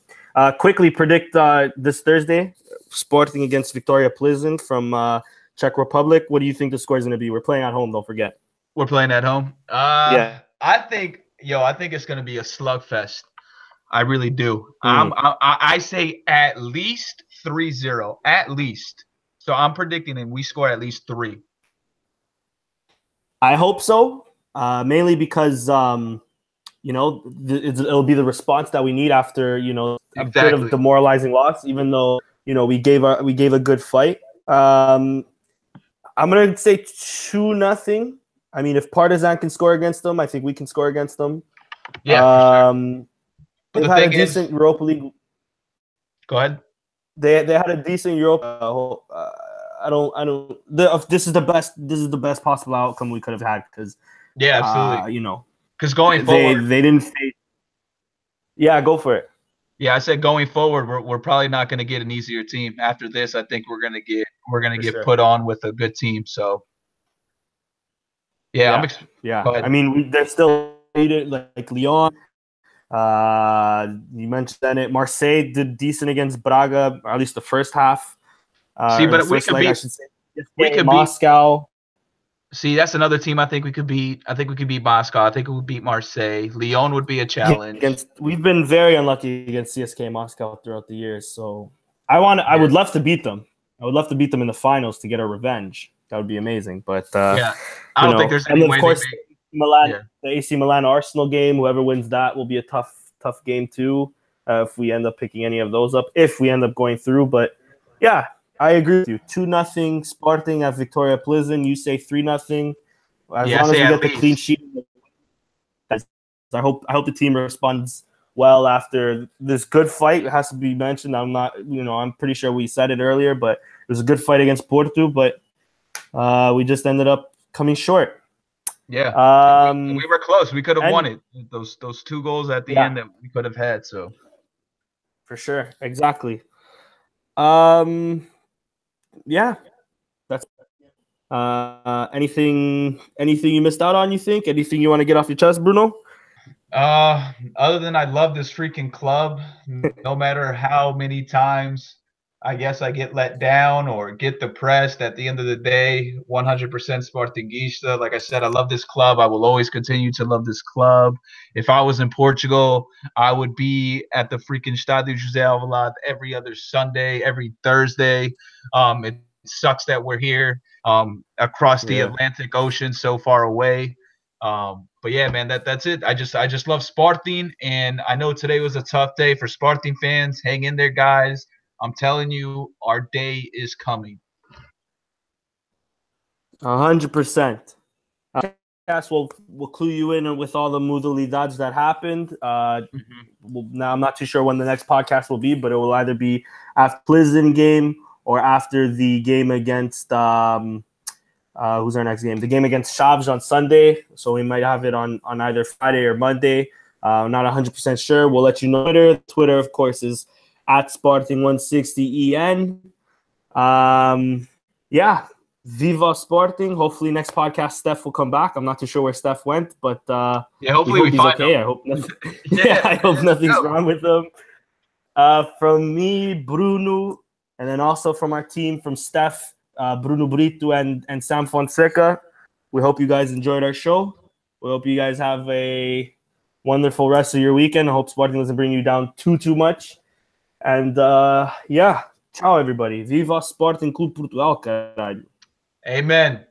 Quickly predict this Thursday, Sporting against Victoria Plzeň from Czech Republic. What do you think the score is going to be? We're playing at home. Don't forget.
We're playing at home.
Yeah.
I think it's going to be a slugfest. I really do. I say at least 3-0. At least. So I'm predicting and we score at least 3.
I hope so. Mainly because it'll be the response that we need after a bit of demoralizing loss. Even though we gave a good fight. I'm gonna say 2-0. I mean, if Partizan can score against them, I think we can score against them.
Yeah. Sure.
They've had a decent Europa League.
Go ahead.
They had a decent Europa. This is the best possible outcome we could have had because.
Yeah, absolutely. Because going
forward, they didn't face. Yeah, go for it.
Yeah, I said going forward, we're probably not going to get an easier team after this. I think we're going to get put on with a good team. So. Yeah.
I mean, they're still like Lyon. You mentioned it. Marseille did decent against Braga, or at least the first half.
But we could beat
Moscow.
See, that's another team I think we could beat. I think we could beat Moscow. I think we would beat Marseille. Lyon would be a challenge.
We've been very unlucky against CSKA Moscow throughout the years. So I would love to beat them. I would love to beat them in the finals to get our revenge. That would be amazing. But
I don't think there's any way.
Of course, the AC Milan Arsenal game. Whoever wins that will be a tough game too. If we end up picking any of those up, if we end up going through. But yeah, I agree with you. 2-0 Sporting at Victoria Plzeň. You say 3-0. As long as we get the clean sheet. I hope the team responds well after this good fight. It has to be mentioned. I'm pretty sure we said it earlier, but it was a good fight against Porto. But we just ended up coming short.
Yeah, we were close. We could have won it. Those 2 goals at the end that we could have had. So,
for sure, exactly. Yeah, that's anything you missed out on. You think anything you want to get off your chest, Bruno?
Other than I love this freaking club. No matter how many times I guess I get let down or get depressed, at the end of the day, 100% Sportingista. Like I said, I love this club. I will always continue to love this club. If I was in Portugal, I would be at the freaking Estádio José Alvalade every other Sunday, every Thursday. It sucks that we're here across the Atlantic Ocean, so far away. But yeah, man, that's it. I just love Sporting, and I know today was a tough day for Sporting fans. Hang in there, guys. I'm telling you, our day is coming.
100%. We'll clue you in with all the modalidades that happened. Now I'm not too sure when the next podcast will be, but it will either be after Plzeň game or after the game against who's our next game? The game against Chaves on Sunday. So we might have it on either Friday or Monday. Not 100% sure. We'll let you know. Twitter, of course, is at Sporting160EN. Yeah, Viva Sporting. Hopefully next podcast Steph will come back. I'm not too sure where Steph went, but
hopefully we find
okay.
him.
I hope nothing, I hope nothing's wrong with him. From me, Bruno, and then also from our team, from Steph, Bruno Brito, and Sam Fonseca. We hope you guys enjoyed our show. We hope you guys have a Wonderful rest of your weekend. I hope Sporting doesn't bring you down too much. And yeah, ciao everybody. Viva Sporting Clube Portugal, caralho.
Amen.